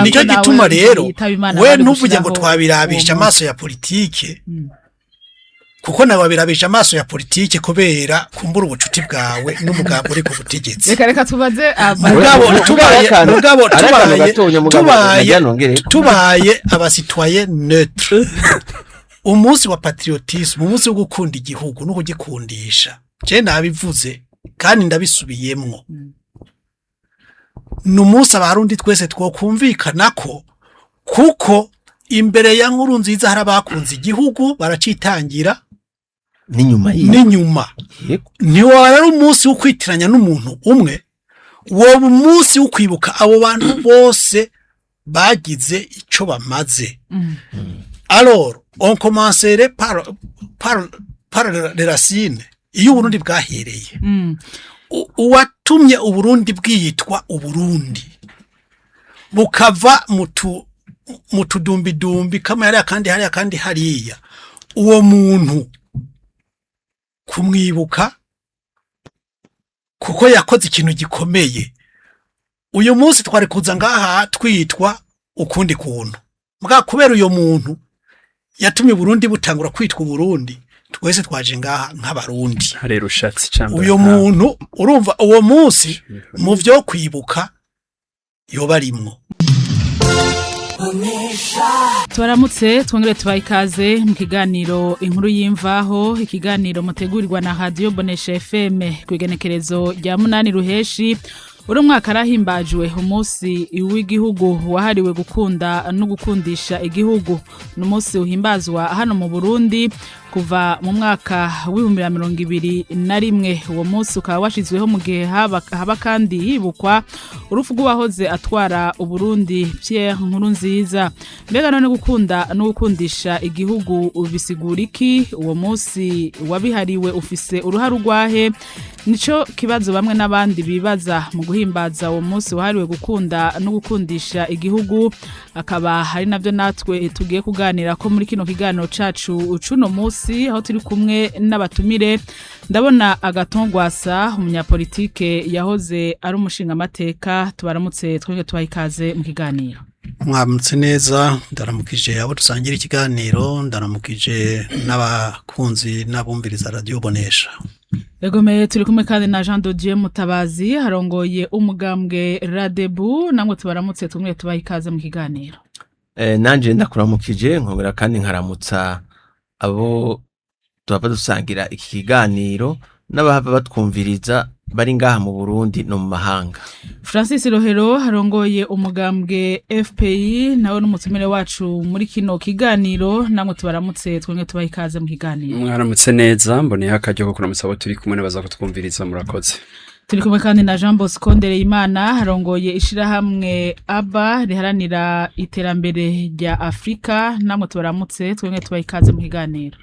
nicyo gituma rero we ntuvuge ngo twabirabisha amaso ya politike kuko nawe wabirabisha amaso ya politike kubera kumbura ubucuti bwawe n'umugambi uri ku butegetsi reka tubaze tubaye abasitwaye neutre umunsi wa patriotisme umunsi wo gukunda igihugu no kugikundisha je nabivuze kandi ndabisubiyemwo numunsi abarundi twese twokumvikana ko kuko imbere ya nkuru nziza hari abakunze igihugu baracitangira n'inyuma ntiwara umunsi wo kwitiranya n'umuntu umwe wo umunsi wo kwibuka abo bantu bose bagize ico bamaze alors on commencerait par les racines iyo Burundi bwahereye uwatumye Uburundi bwiyitwa Uburundi bukava mutudumbi kama yari kandi hariya uwo muntu kumwibuka kuko yakoze ikintu gikomeye uyu munsi twari kuza ngaha twitwa ukundi kuntu mbwa kubera uyo muntu yatumye Burundi butangura kwitwa Burundi twese twaje ngaha nk'abarundi harero ushatse cyangwa uyo muntu urumva uwo munsi mu byo kwibuka yoba arimwo Tubaramutse twongere tubayikaze mu kiganiro inkuru y'imvaho ikiganiro mutegurirwa na Radio Bonesha FM kwigenekerezo rya 8 ruheshi uri mwaka rahimbajwe umunsi w'igihugu wahariwe gukunda no gukundisha igihugu n'umunsi uhimbazwa hano mu Burundi kuva mu mwaka w'2021 uwo munsi ukaba washizweho mu gihe haba kandi hibukwa urufu rw'uwahoze atwara Uburundi Pierre Nkurunziza mbega none gukunda no gukundisha igihugu bisigura iki uwo munsi wabihariwe ufise uruhara rwahe nico kibazo bamwe n'abandi bibaza mu guhimbaza uwo munsi wahariwe gukunda no gukundisha igihugu akaba hari navyo natwe tugiye kuganira ko muri kino kiganiro cacu cuno munsi aho turi kumwe n'abatumire ndabona Agatongwasa umunyapolitike yahoze ari umushinga amateka tubaramutse twenge twayikaze mu kiganiro mwamutse neza ndaramukije abo dusangira ikiganiro ndaramukije n'abakunzi n'abumviriza Radio Bonesha Egome turi kumwe kandi na Jean Dodier Mutabazi harongoye umugambwe Radebu namwe tubaramutse tumwe tubayikaze mu kiganiro nanje ndakuramukije nkongera kandi nkaramutsa abo tuba dusangira iki kiganiro n'abahava batwumviriza bari ngaha mu Burundi no mu mahanga. Francis Rohero harongoye umugambwe FPI nawe n'umutumire wacu muri kino kiganiro namwe tubaramutse twenge tubayikaze mu kiganiro. Mwaramutse neza mboneye akajyo ko kuramutsa abo turi kumwe n'abaza kutwumviriza murakoze. Turi kumwe kandi na Jean Bosco Ndereyimana harongoye ishirahamwe ABA riharanira iterambere rya Afrika namwe tubaramutse twenge tubayikaze mu kiganiro.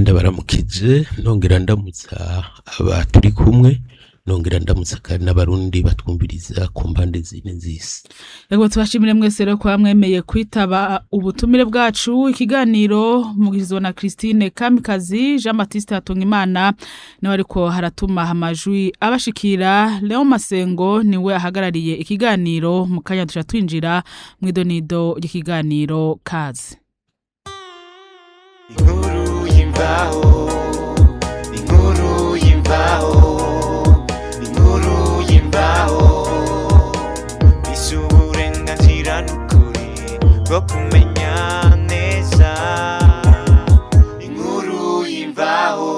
Ndabaramukije nongera ndamutsa aba turi kumwe nongera ndamutsa kandi n'abarundi batwumviriza ku mpande zine nzisi. Yego tubashimire mwese rero kwa mwemeye kwitaba ubutumire bwacu ikiganiro mugizwe na Christine Kamikazi Jean Baptiste Hatungimana nawe ariko haratuma amajwi abashikira Leo Masengo niwe ahagarariye ikiganiro mu kanya duca twinjira mu idonido y'ikiganiro kazi. Inkuru y'imvaho inkuru y'imvaho inkuru y'imvaho isuburenganzira n'ukuri bwo kumenya neza inkuru y'imvaho.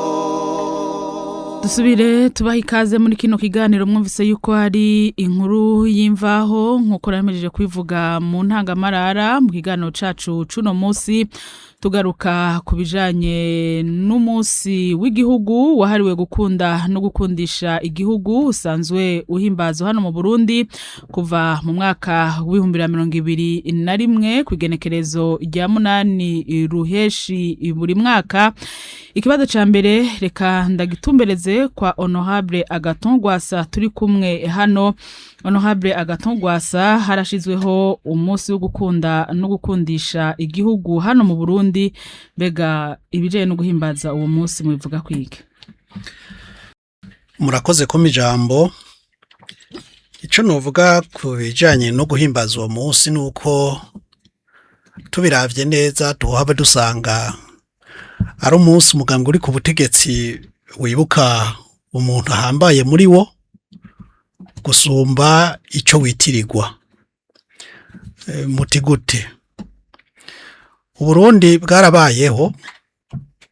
Dusubire tubaha ikaze muri kino kiganiro mwumvise yuko hari inkuru y'imvaho nkuko namejeje kwivuga mu ntangamarara mu kiganiro cacu cuno munsi tugaruka kubijanye n'umunsi w'igihugu wahariwe gukunda no gukundisha igihugu usanzwe uhimbazo hano mu Burundi kuva mu mwaka w'2021 kwigenekerezo rya 8 ruheshi buri mwaka. Ikibazo ca mbere reka ndagitumbereze kwa Honorable Agatongwasa turi kumwe hano. Honorable Agatongwasa harashizweho umunsi wo gukunda no gukundisha igihugu hano mu Burundi bega ibijeye no guhimbaza uwo munsi mubivuga kwike. Murakoze ko mijambo ico novuga ku bijanye no guhimbaza uwo munsi nuko tubiravye neza tuhava dusanga ari umunsi umugambwe uri ku butegetsi wibuka umuntu ahambaye muri wo gusumba ico witirirwa. Muti gute? Uburundi bwarabayeho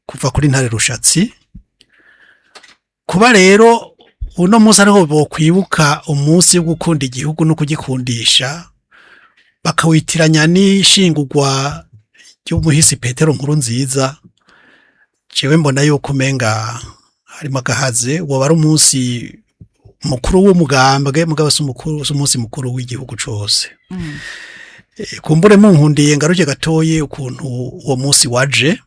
kuva kuri ntare rushatsi, kuba rero uno munsi ariho bokwibuka umunsi wo gukunda igihugu no kugikundisha bakawitiranya n'ishingurwa ry'umuhisi Petero Nkurunziza, jewe mbona yuko umenga harimo agahaze, woba ari umunsi mukuru w'umugambwe mugabo umunsi mukuru w'igihugu cose. Kumbure munkundiye ngaruke gatoye ukuntu uwo munsi waje.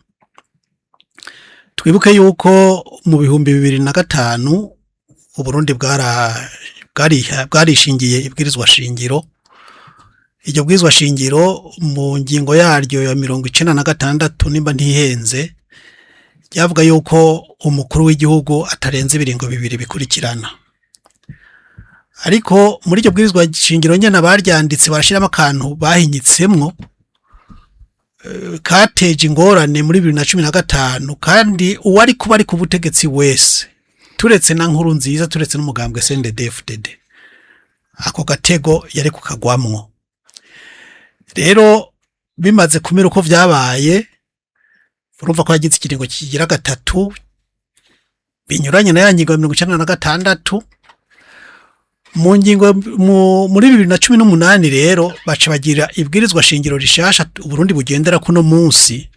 Twibuke yuko mu bihumbi 2005 Uburundi bwarishingiye ibwirizwa shingiro. Iryo bwirizwa shingiro mu ngingo yaryo ya 96 nimba ntihenze ryavuga yuko umukuru w'igihugu atarenze ibiringo bibiri bikurikirana. Ariko muri iryo bwirizwa shingiro nyene baryanditse barashiramo akantu bahinyitsemwo kateje ingorane muri 2015, kandi uwari kuba ari ku butegetsi wese turetse na Nkurunziza, turetse n'umugambwe CNDD-FDD, ako gatego yari kukagwamwo. Rero bimaze kumera uko vyabaye, urumva ko yagize ikiringo kigira gatatu binyuranye na yangingo ya 1996. Mu ngingo muri 2018 rero baca bagira ibwirizwa shingiro rishasha Uburundi bugendera kuno munsi.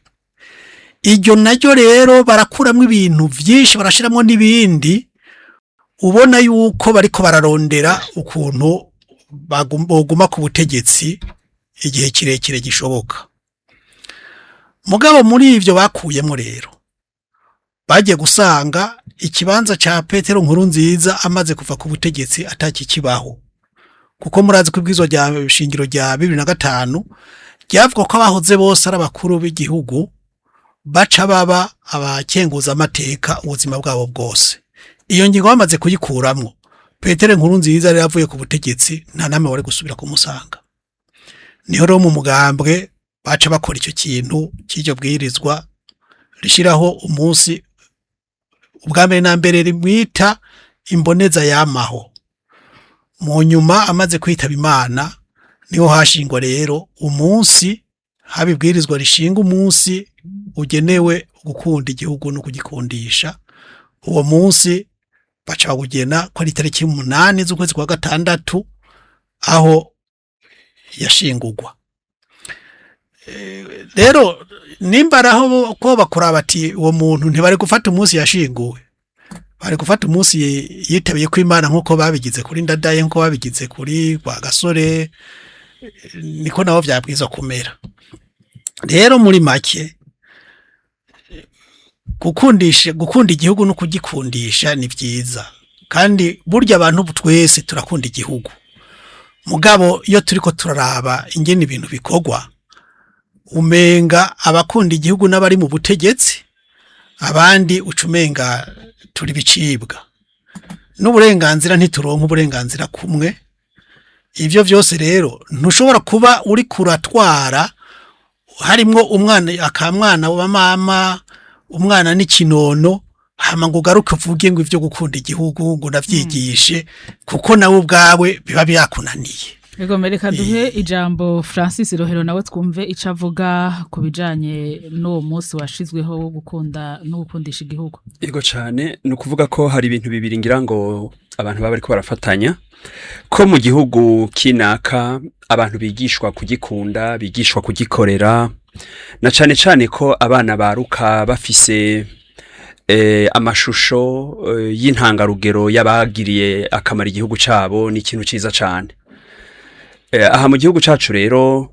Iryo naryo rero barakuramwe ibintu vyinshi, barashiramwo n'ibindi ubona yuko bariko bararondera ukuntu baguma ku butegetsi igihe kirekire gishoboka. Mugabo muri ivyo bakuyemo rero bagiye gusanga ikibanza ca Petero Nkurunziza amaze kuva ku butegetsi atakikibaho, kuko murazi ko ibwirizwa rya shingiro rya 2005 ryavuga ko abahoze bose ari abakuru b'igihugu baca baba abakenguza amateka ubuzima bwabo bwose. Iyo ngingo bamaze kuyikuramwo, Petero Nkurunziza rero avuye ku butegetsi nta namwe wari gusubira kumusanga. Niho rero mu mugambwe baca bakora icyo kintu cy'iryo bwirizwa rishiraho umunsi ubwa mbere na mbere rimwita imboneza yamaho. Mu nyuma amaze kwitaba Imana niho hashingwa rero umunsi, habibwirizwa rishinga umunsi ugenewe gukunda igihugu no kugikundisha. Uwo munsi baca bawugena ko ari tariki 8 z'ukwezi kwa gatandatu aho yashingurwa. Rero nimbaraho ko bakora bati uwo muntu ntibari gufata umunsi yashinguwe, bari gufata umunsi yitabiye ko Imana nkuko babigize kuri Ndadaye, nkuko babigize kuri kwa Gasore, niko nabo vyabwiza kumera. Rero muri make gukunda igihugu no kugikundisha ni vyiza, kandi burya abantu twese turakunda igihugu. Mugabo iyo turiko turaraba ingene ibintu bikogwa, umenga abakunda igihugu n'abari mu butegetsi, abandi ucumenga turi bicibwa n'uburenganzira, ntituronka uburenganzira kumwe. Ivyo vyose rero ntushobora kuba uri kuratwara harimwo umwana akamwana wa mama, umwana n'ikinono, hama ngo garuke uvuge ngo ivyo gukunda igihugu ngo navyigishe, kuko nawe ubwawe biba byakunaniye. Ego mereka duhe ijambo Francis Rohero nawe twumve icavuga ku bijanye no munsi washizweho wo gukunda no gukundisha igihugu. Ego cyane no kuvuga ko hari ibintu bibiri ngira ngo abantu baba bariko barafatanya, ko mu gihugu kinaka abantu bigishwa kugikunda, bigishwa kugikorera, na cane cane ko abana baruka bafise amashusho y'intangarugero y'abagiriye akamara igihugu cabo, ni ikintu ciza cane. Aha mu gihugu cacu rero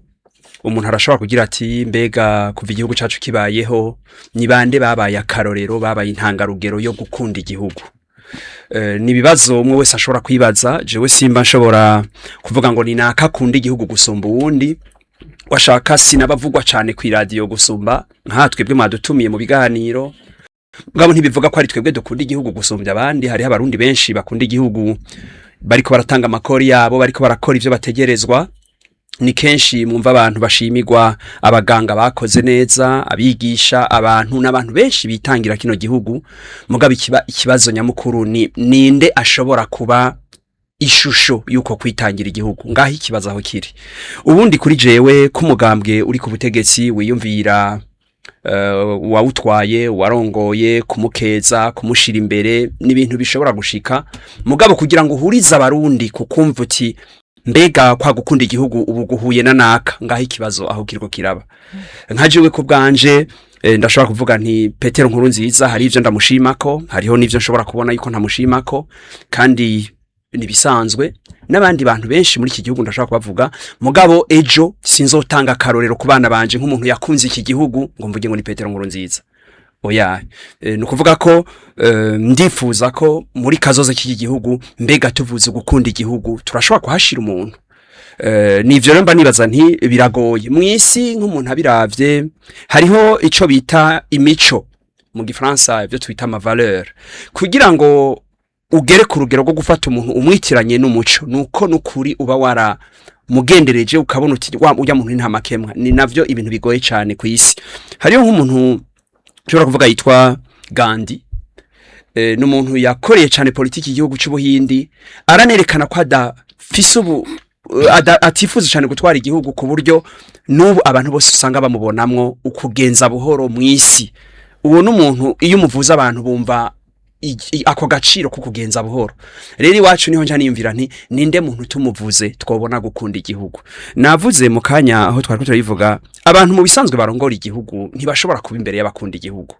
umuntu arashobora kugira ati mbega kuva igihugu cacu kibayeho ni bande babaye akarorero, babaye intangarugero yo gukunda igihugu. Ni bibazo umwe wese ashobora kwibaza. Jewe simba nshobora kuvuga ngo ni naka kunda igihugu gusumba uwundi, washaka sinabavugwa cane ku radio gusumba nkatwe bwe mwadutumiye mu biganiro. Ngabo ntibivuga ko ari twebwe dukunda igihugu gusumbya abandi, hari abarundi benshi bakunda igihugu bariko baratanga amakori yabo, bariko barakora ivyo bategerezwa. Ni kenshi mwumva abantu bashimirwa, abaganga bakoze neza, abigisha, abantu n'abantu benshi bitangira kino gihugu. Mugabo ikibazo nyamukuru ni ninde ashobora kuba ishusho yuko kwitangira igihugu. Ngaho ikibazo aho kiri. Ubundi kuri jewe kumugambwe uri ku butegetsi wiyumvira wawutwaye, warongoye, kumukeza, kumushira imbere n'ibintu bishobora gushika. Mugabo kugira ngo uhurize abarundi kukumva uti mbega kwa gukunda igihugu ubu guhuye na naka, ngaho ikibazo aho kiriko kiraba. Nkajewe ku bwanje ndashobora kuvuga nti Petero Nkurunziza hari ivyo ndamushimako, hariho n'ivyo nshobora kubona yuko ntamushimako, kandi nibisanzwe n'abandi bantu benshi muri iki gihugu ndashobora kubavuga. Mugabo ejo sinzotanga karorero ku bana banje nk'umuntu yakunze iki gihugu ngo mvuge ngo ni Petero Nkurunziza. Oya, nukuvuga ko ndifuza ko muri kazoza k'iki gihugu mbega tuvuze gukunda igihugu turashobora kuhashira umuntu. Nivyo rero mba nibaza nti biragoye mwisi nk'umuntu abiravye. Hariho ico bita imico mu Gifaransa, ivyo twita ama valeur. Kugira ngo ugere ku rugero rwo gufata umuntu umwitiranye n'umuco, nuko nukuri uba wara mugendereje ukabona uti uya muntu nta makemwa. Ni navyo ibintu bigoye cyane ku isi. Hariho nk'umuntu ushobora kuvuga yitwa Gandhi, n'umuntu yakoreye cyane politiki y'igihugu cy'Ubuhindi, aranerekana ko adafise atifuza cyane gutwara igihugu ku buryo n'ubu abantu bose usanga bamubonamwo ukugenza buhoro mwisi. Uwo n'umuntu iyo umuvuza abantu bumva ako gaciro ko kugenza buhoro. Rero iwacu niho nja niyumvira nti ninde muntu tumuvuze twobona gukunda igihugu. Navuze mu kanya aho twari turivuga abantu mu bisanzwe barongora igihugu ntibashobora kuba imbere y'abakunda igihugu.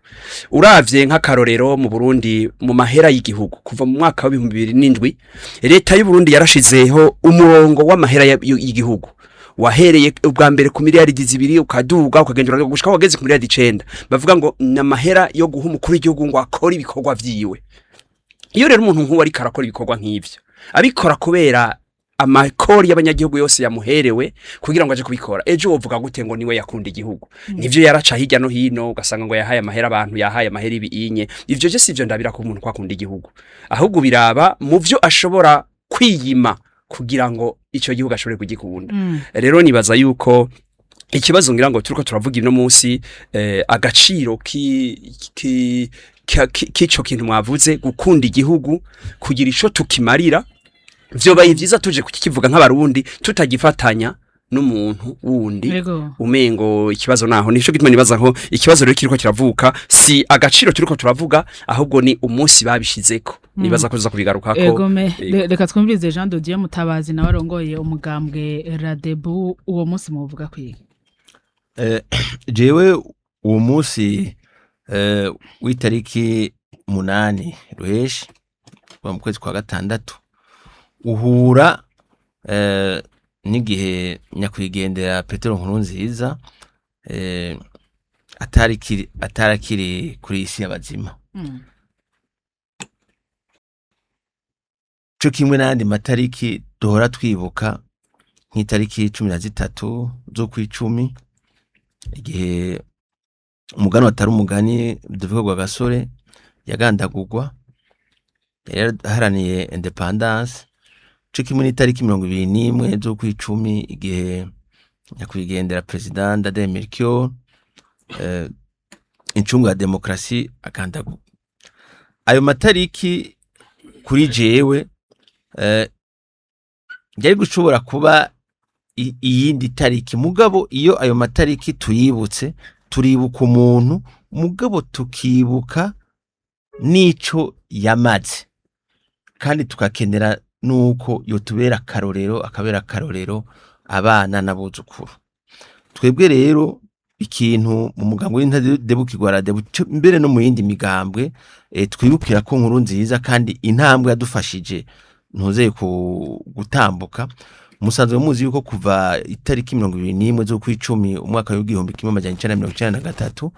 Uravye nk'akarorero mu Burundi mu mahera y'igihugu kuva mu mwaka wa 2007 leta y'u Burundi yarashizeho umurongo w'amahera y'igihugu wahereye ubwa mbere ku miliyaridi 2 ukaduga ukagendera gushika wageze ku miliyaridi 9. Bavuga ngo namahera yo guha umukuru w'igihugu ngo akora ibikorwa vyiwe. Iyo rero umuntu nk'uwo ari karakora ibikorwa nk'ivyo abikora kubera amakori y'abanyagihugu yose yamuherewe kugira ngo aje kubikora, ejo wovuga gute ngo niwe yakunda igihugu? Nivyo yaraca hirya no hino ugasanga ngo yahaye amahera abantu, yahaye amahera ibinye. Ivyo je sivyo ndabira ko umuntu kwakunda igihugu, ahubwo biraba mu vyo ashobora kwiyima kugira ngo ico gihugu ashobore kugikunda. Rero nibaza yuko ikibazo ngira ngo turiko turavuga ino munsi agaciro kico kintu mwavuze gukunda igihugu, kugira ico tukimarira, vyo baye vyiza tuje kukivuga nk'abarundi tutagifatanya n'umuntu wundi. Umengo ikibazo naho nico gituma nibaza ko ikibazo rero kiriko kiravuka si agaciro turiko turavuga, ahubwo ni umunsi babishizeko. Nibaza ko tuza kubigarukako. Reka twumvirize Jean de Dieu Mutabazi na warongoye umugambwe Radebu. Uwo munsi muvuga kwiki? Jewe uwo munsi w'itariki 8 Ruheshi mu kwezi kwa gatandatu uhura n'igihe nyakwigendera Petero Nkurunziza atarakiri kuri isi y'abazima. Cyo kimwe n'andi matariki duhora twibuka nk'itariki 13 zo kw'icumi igihe umugani watari umugani Rudoviko Rwagasore yagandagurwa, yaharaniye independence. Cyo kimwe n'itariki 21 zo kw'icumi igihe nyakwigendera President Ndadaye Melchior incungu ya demokrasi agandagurwa. Ayo matariki kuri jewe yari gushobora kuba iyindi tariki, mugabo iyo ayo matariki tuyibutse turibuka umuntu, mugabo tukibuka nico yamaze, kandi tukakenera nuko yotubera karorero, akabera karorero abana n'abuzukuru. Twebwe rero ikintu mu mugambo w'intadebukirwa Radebu mbere no mu yindi migambwe twibukira ko Nkurunziza kandi intambwe yadufashije ntuzeye gutambuka. Musanzwe muzi yuko kuva itariki 21 zo kw'icumi umwaka w'igihumbi 1993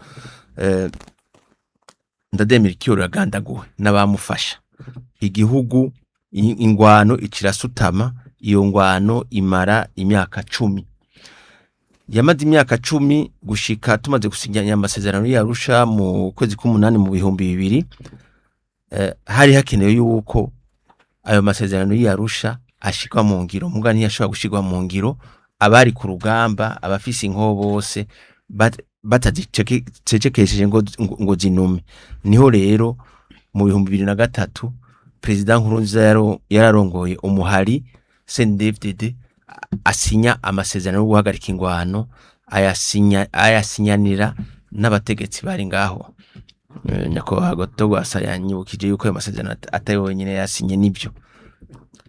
Ndadaye Melchior yagandaguwe n'abamufasha. Igihugu ingwano ikirasutama, iyo ngwano imara imyaka 10. Yamaze imyaka 10 gushika tumaze gusinyanya amasezerano y'Arusha mu kwezi k'umunani mu 2000. Hari hakenewe yuko ayo masezerano y'Arusha ashikwa mu ngiro muga ntiyashobora gushigwa mu ngiro abari ku rugamba abafise inkobo bose batazicekesheje ngo zinume. Niho rero mu 2003 President Nkurunziza yararongoye umuhari CNDD-FDD asinya amasezerano yo guhagarika ingwano ayasinyanira n'abategetsi bari ngaho. Nyakubahwa Gotogwasa yanyibukije yuko ayo masezerano atari wenyine yasinye nibyo,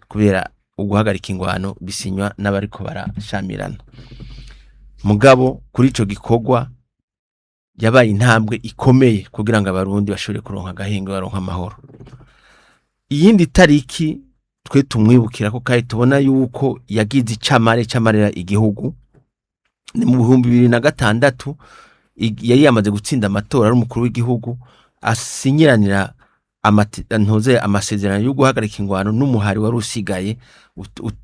kubera uguhagarika ingwano bisinywa n'abariko barashamirana. Mugabo kuri ico gikorwa yabaye intambwe ikomeye kugira ngo abarundi bashobore kuronka agahingo baronka amahoro. Iyindi tariki twe tumwibukira ko kandi tubona yuko yagize icamarira igihugu ni mu 2006 yari yamaze gutsinda amatora ari umukuru w'igihugu asinyiranira amasezerano yo guhagarika ingwano n'umuhari wari usigaye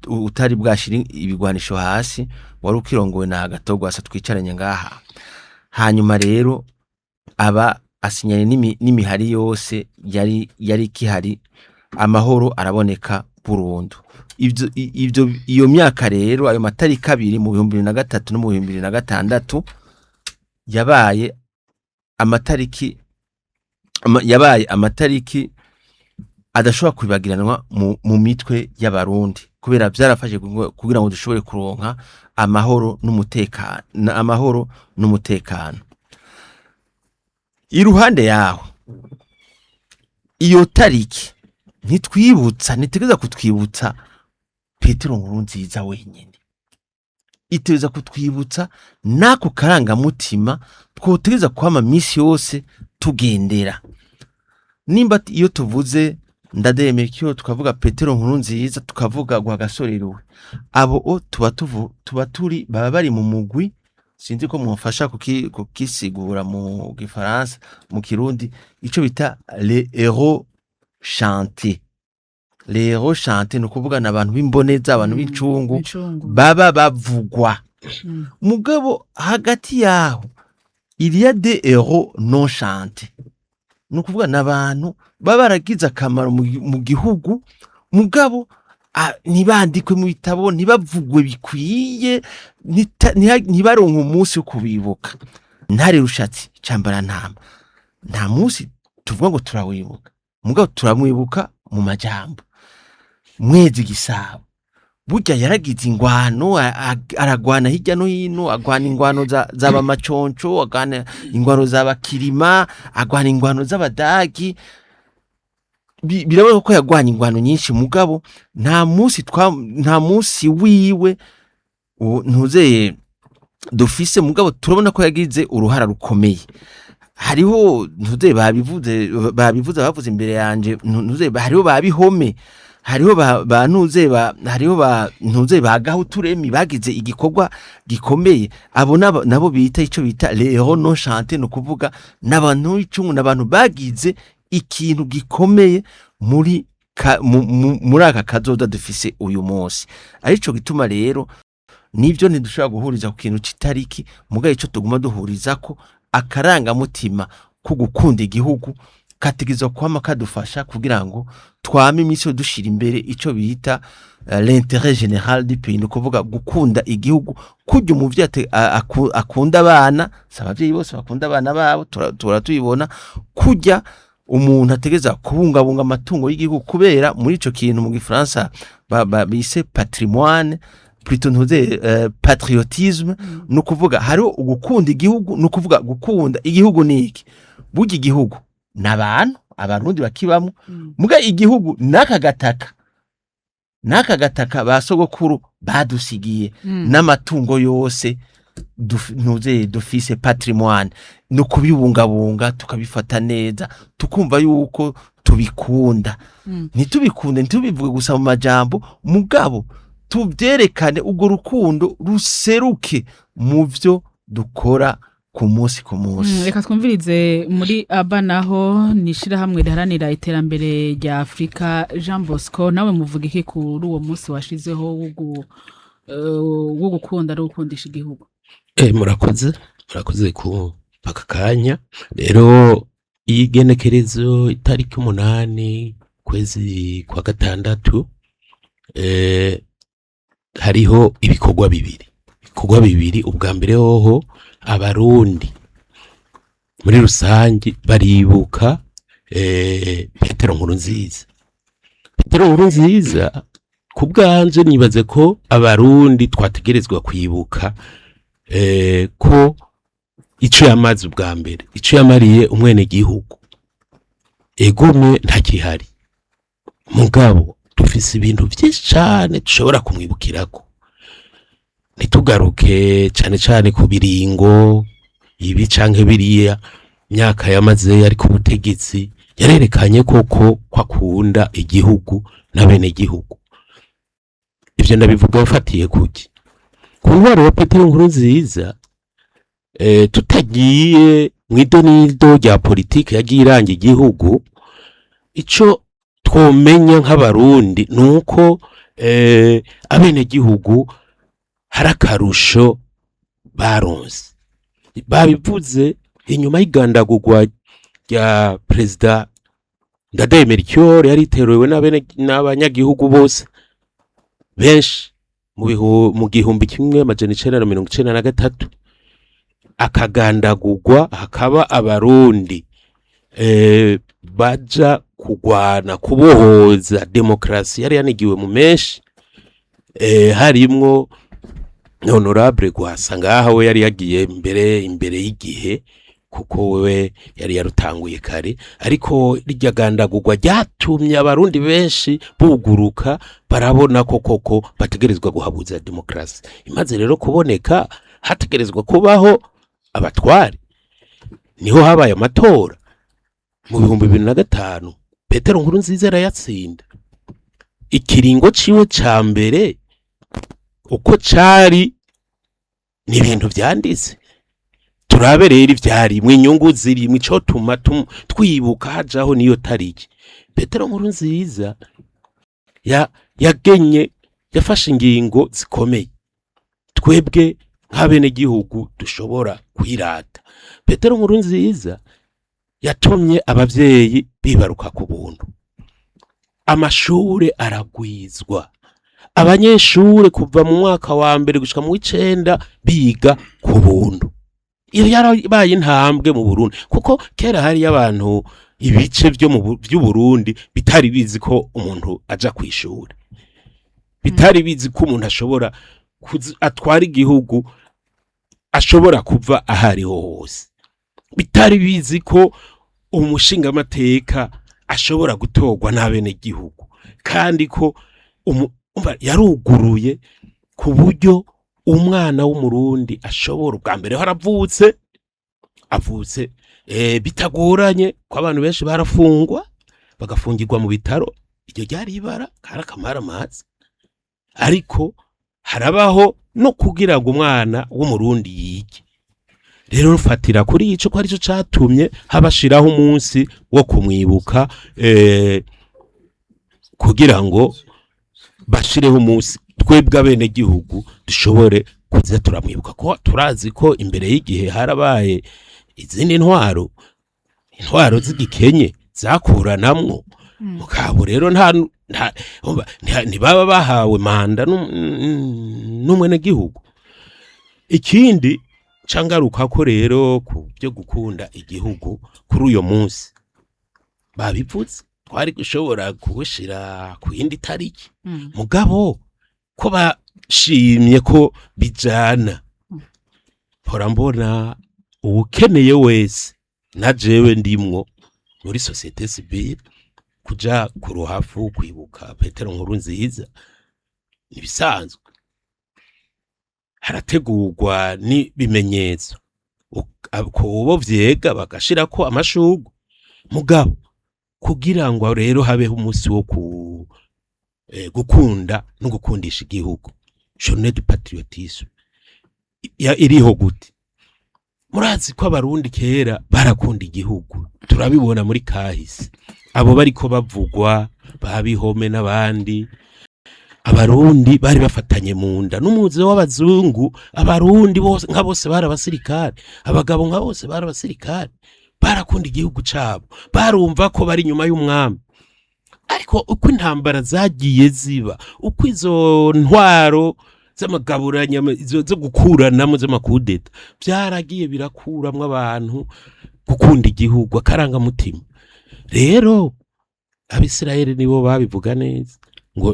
utari bwashira ibigwanisho hasi wari ukirongowe na Gatogwasa twicaranye ngaha. Hanyuma rero aba asinyanye n'imihari yose yari kihari, amahoro araboneka burundu. Iyo myaka rero ayo matariki abiri mu 2003 no mu 2006 yabaye amatariki adashobora kubibagiranwa mu mitwe y'abarundi, kubera byarafashe kugira ngo dushobore kuronka amahoro n'umutekano. Iruhande yaho iyo tariki ntitegeza kutwibutsa Petero Nkurunziza wenyine, iteza kutwibutsa nako karangamutima twotegeza kwama misi yose tugendera. Nimba iyo tuvuze Ndadaye tukavuga Petero Nkurunziza tukavuga Rwagasore abo tuba turi baba bari mu mugwi, sinzi ko mwafasha kukisigura mu Gifaransa, mu Kirundi ico bita les héros chantés. Les héros chantés no kuvuga nabantu b'imboneza, abantu b'icungu baba bavugwa. Mugabo hagati yaho il y a des héros non chantés, no kuvuga nabantu baba baragize akamaro mu gihugu mugabo ntibandikwe mu bitabo, ntibavugwe bikwiye, ntibaronke umunsi wo kubibuka. Ntare Rushatsi Cambara nta munsi tuvuga ngo turawibuka, mugabo turamwibuka mu majambo. Mwezi Gisabo burya yaragize ingwano, aragwana hirya no hino, agwana ingwano z'aba maconco, agwana ingwano z'abakirima, agwana ingwano z'abadagi. Birabona ko yagwanya ingwano nyinshi, mugabo nta munsi wiwe ntuzeye dufise, mugabo turabona ko yagize uruhara rukomeye. Hariho ntuzeye bavuze imbere yanje, ntuzeye hariho babihome, hariho ntuzeye bagaho turemi bagize igikorwa gikomeye. Abo nabo bita ico bita les héros non chantés, no kuvuga n'abantu icungu, n'abantu bagize ikintu gikomeye muri aka kazoza dufise uyu munsi. Arico gituma rero nivyo ntidushobora guhuriza ku kintu citariki, mugaye ico tuguma duhuriza ko akarangamutima ko gukunda igihugu kategezwa kwama kadufasha kugira ngo twame iminsi yo dushira imbere ico bita l'intérêt général du pays, no kuvuga gukunda igihugu, kujya umuvyi akunda abana, sabavyeyi bose bakunda abana babo turatubibona, kujya umuntu ategeza kubungabunga amatungo y'igihugu, kubera muri ico kintu mu Gifaransa bise patrimoine plutôt ntuze patriotisme, no kuvuga hariho ugukunda igihugu, no kuvuga gukunda igihugu niki. Burya igihugu n'abantu abarundi bakibamo, muga igihugu n'aka gataka basogokuru badusigiye, n'amatungo yose ntuze dufise patrimoine, no kubibungabunga tukabifata neza, tukumva yuko tubikunda. Ntitubikunde ntitubivuge gusa mu majambo, mugabo tubyerekane ubwo rukundo ruseruke mu vyo dukora ku munsi. Reka twumvirize muri aba naho nishira hamwe riharanira iterambere rya Afrika. Jean Bosco, nawe muvuga iki kuri uwo munsi washizeho wo gukunda no gukundisha igihugu? murakoze ku paka kanya. Rero igenekerezo itariki 8 kwezi kwa gatandatu hariho ibikorwa bibiri ubwa mbere hoho abarundi muri rusange baribuka Petero Nkurunziza ku bwanje nibaze ko abarundi twategerezwa kwibuka ko ico yamaze ubwa mbere ico yamariye umwene gihugu egome ntakihari mugabo dufise ibintu vyinshi cane dushobora kumwibukirako ntitugaruke cane ku biringo ibi canke biriya myaka yamaze ari ku butegetsi yarerekanye koko kwakunda igihugu na bene igihugu. Ivyo ndabivuga bafatiye kuki ku ntwaro ya Petero Nkurunziza tutagiye mw'idonido rya politike yagiye iranga igihugu, ico twomenya nk'abarundi nuko abene gihugu hari akarusho baronse. Babivuze inyuma y'igandagurwa rya Perezida Ndadaye Melchior yariterewe n'abanyagihugu bose benshi mu gihumbi kimwe amajana 1993 akagandagurwa, hakaba abarundi baja kugwana kubohoza demokrasi yari yanigiwe mu menshi, harimwo Honorable Gwasa ngaha we yari yagiye imbere y'igihe kuko we yari yarutanguye kare, ariko rirya gandagurwa ryatumye abarundi benshi buguruka barabona ko koko bategerezwa guhabuza demokrasi. Imaze rero kuboneka hategerezwa kubaho abatwari, niho habaye amatora mu 2005 Petero Nkurunziza arayatsinda. Ikiringo ciwe ca mbere uko cari ni ibintu vyanditse, turabe rero ivyari inyungu ziri ico tuma twibuka hajaho niyo tariki. Petero Nkurunziza yagenye yafashe ingingo zikomeye twebwe nk'abene gihugu dushobora kwirata. Petero Nkurunziza yatumye abavyeyi bibaruka ku buntu, amashure aragwizwa, abanyeshure kuva mu mwaka wa mbere gushika mu 9 biga ku buntu. Iyo yarabaye intambwe mu Burundi, kuko kera hari abantu ibice by'u Burundi bitari bizi ko umuntu aja kwishura, bitari bizi ko umuntu ashobora atwara igihugu, ashobora kuva ahariho hose, bitari bizi ko umushinga amateka ashobora gutorwa n'abene gihugu, kandi ko yaruguruye ku buryo umwana w'umurundi ashobora ubwa mbere avutse bitagoranye ko abantu benshi barafungwa bagafungirwa mu bitaro, iryo ryari ibara kara kamara amazi, ariko harabaho no kugira ngo umwana w'umurundi yige. Rero rufatira kuri ico ko arico catumye habashiraho umunsi wo kumwibuka, kugira ngo bashireho umunsi twebwe abene gihugu dushobore kuza turamwibuka, ko turazi ko imbere y'igihe harabaye izindi intwaro z'igikenye zakuranamwo mugabo rero ntibaba bahawe manda n'umwene gihugu. Ikindi cangaruka ko rero ku byo gukunda igihugu kuri uyo munsi babivuze twari gushobora kubushira ku yindi tariki, mugabo ko bashimye ko bijana, mpora mbona ukeneye wese na jewe ndimwo muri societe civile kuja ku ruhafu kwibuka Petero Nkurunziza nibisanzwe. Harategurwa ni bimenyetso ko bo vyega bagashirako amashugwe, mugabo kugira ngo rero habeho umunsi wo gukunda no gukundisha igihugu, journée du patriotisme iriho gute? Murazi ko abarundi kera barakunda igihugu, turabibona muri kahise, abo bariko bavugwa babihome n'abandi, abarundi bari bafatanye mu nda n'umuze w'abazungu. Abarundi bose nka bose bari abasirikare, abagabo nka bose bari abasirikare, barakunda igihugu cabo, barumva ko bari nyuma y'umwami. ariko uko intambara zagiye ziba uko izo ntwaro z'amagaburanya zo gukuranamo z'amakudeta byaragiye birakuramwo abantu gukunda igihugu akarangamutima. Rero abisirayeli nibo babivuga neza ngo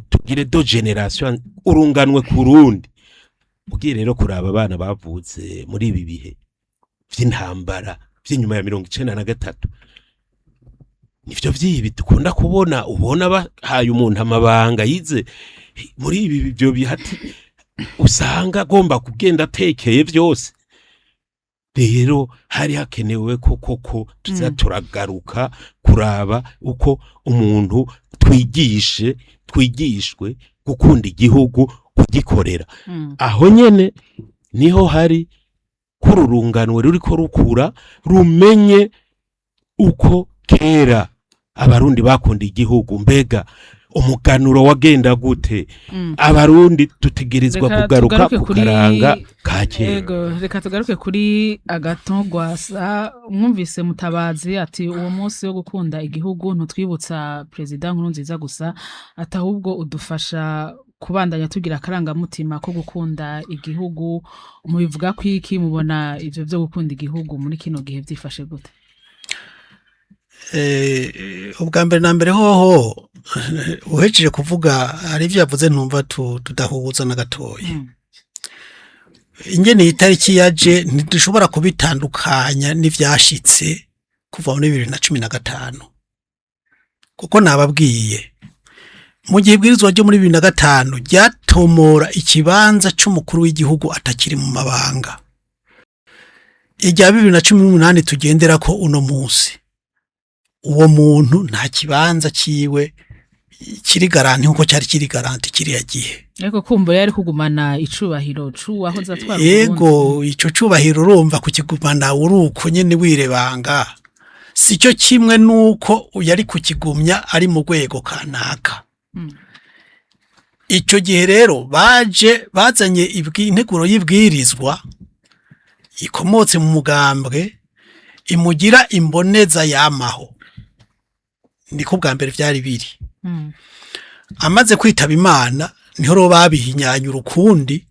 tugire do generation urunganwe ku rundi. Ugiye rero kuraba abana bavutse muri ibi bihe vy'intambara vy'inyuma ya 1993 nivyo vyibi dukunda kubona, ubona bahaye umuntu amabanga yize muri ibi byo bihati usanga agomba kugenda atekeye vyose. Rero hari hakenewe koko tuzaturagaruka kuraba uko umuntu twigishwe gukunda igihugu kugikorera. Aho nyene niho hari kururunganwe ruriko rukura rumenye uko kera abarundi bakunda igihugu, mbega umuganuro wagenda gute. Abarundi tutegerezwa kugaruka kukaranga ka kera. Reka tugaruke kuri Agathon Rwasa. Mwumvise Mutabazi ati uwo munsi wo gukunda igihugu ntutwibutsa President Nkurunziza gusa, atahubwo udufasha kubandanya tugira akarangamutima ko gukunda igihugu. Mubivuga kwiki, mubona ivyo byo gukunda igihugu muri kino gihe byifashe gute? Ubwa mbere na mbere hoho uhejeje kuvuga hari ivyo yavuze ntumva tudahuza na gatoya. Ingene itariki yaje ntidushobora kubitandukanya n'ivyashitse kuva muri 2015 kuko nababwiye mu gihe ibwirizwa ryo muri 2005 ryatomora ikibanza c'umukuru w'igihugu atakiri mu mabanga. Ijya 2018 tugendera ko uno munsi uwo muntu nta kibanza ciwe kiri garanti nkuko cyari kiri garanti kiri yagiye. Ego kumbo yari kugumana icubahiro aho zatwara. Yego ico cubahiro urumva kukigumana uruko nyene wirebanga. Sico kimwe nuko yari kukigumya ari mu rwego kanaka. Ico gihe rero bazanye integuro y'ibwirizwa ikomotse mu mugambwe imugira imboneza yamaho. Niko bwa mbere vyari biri. Amaze kwitaba Imana niho ro babihinyanya urukundi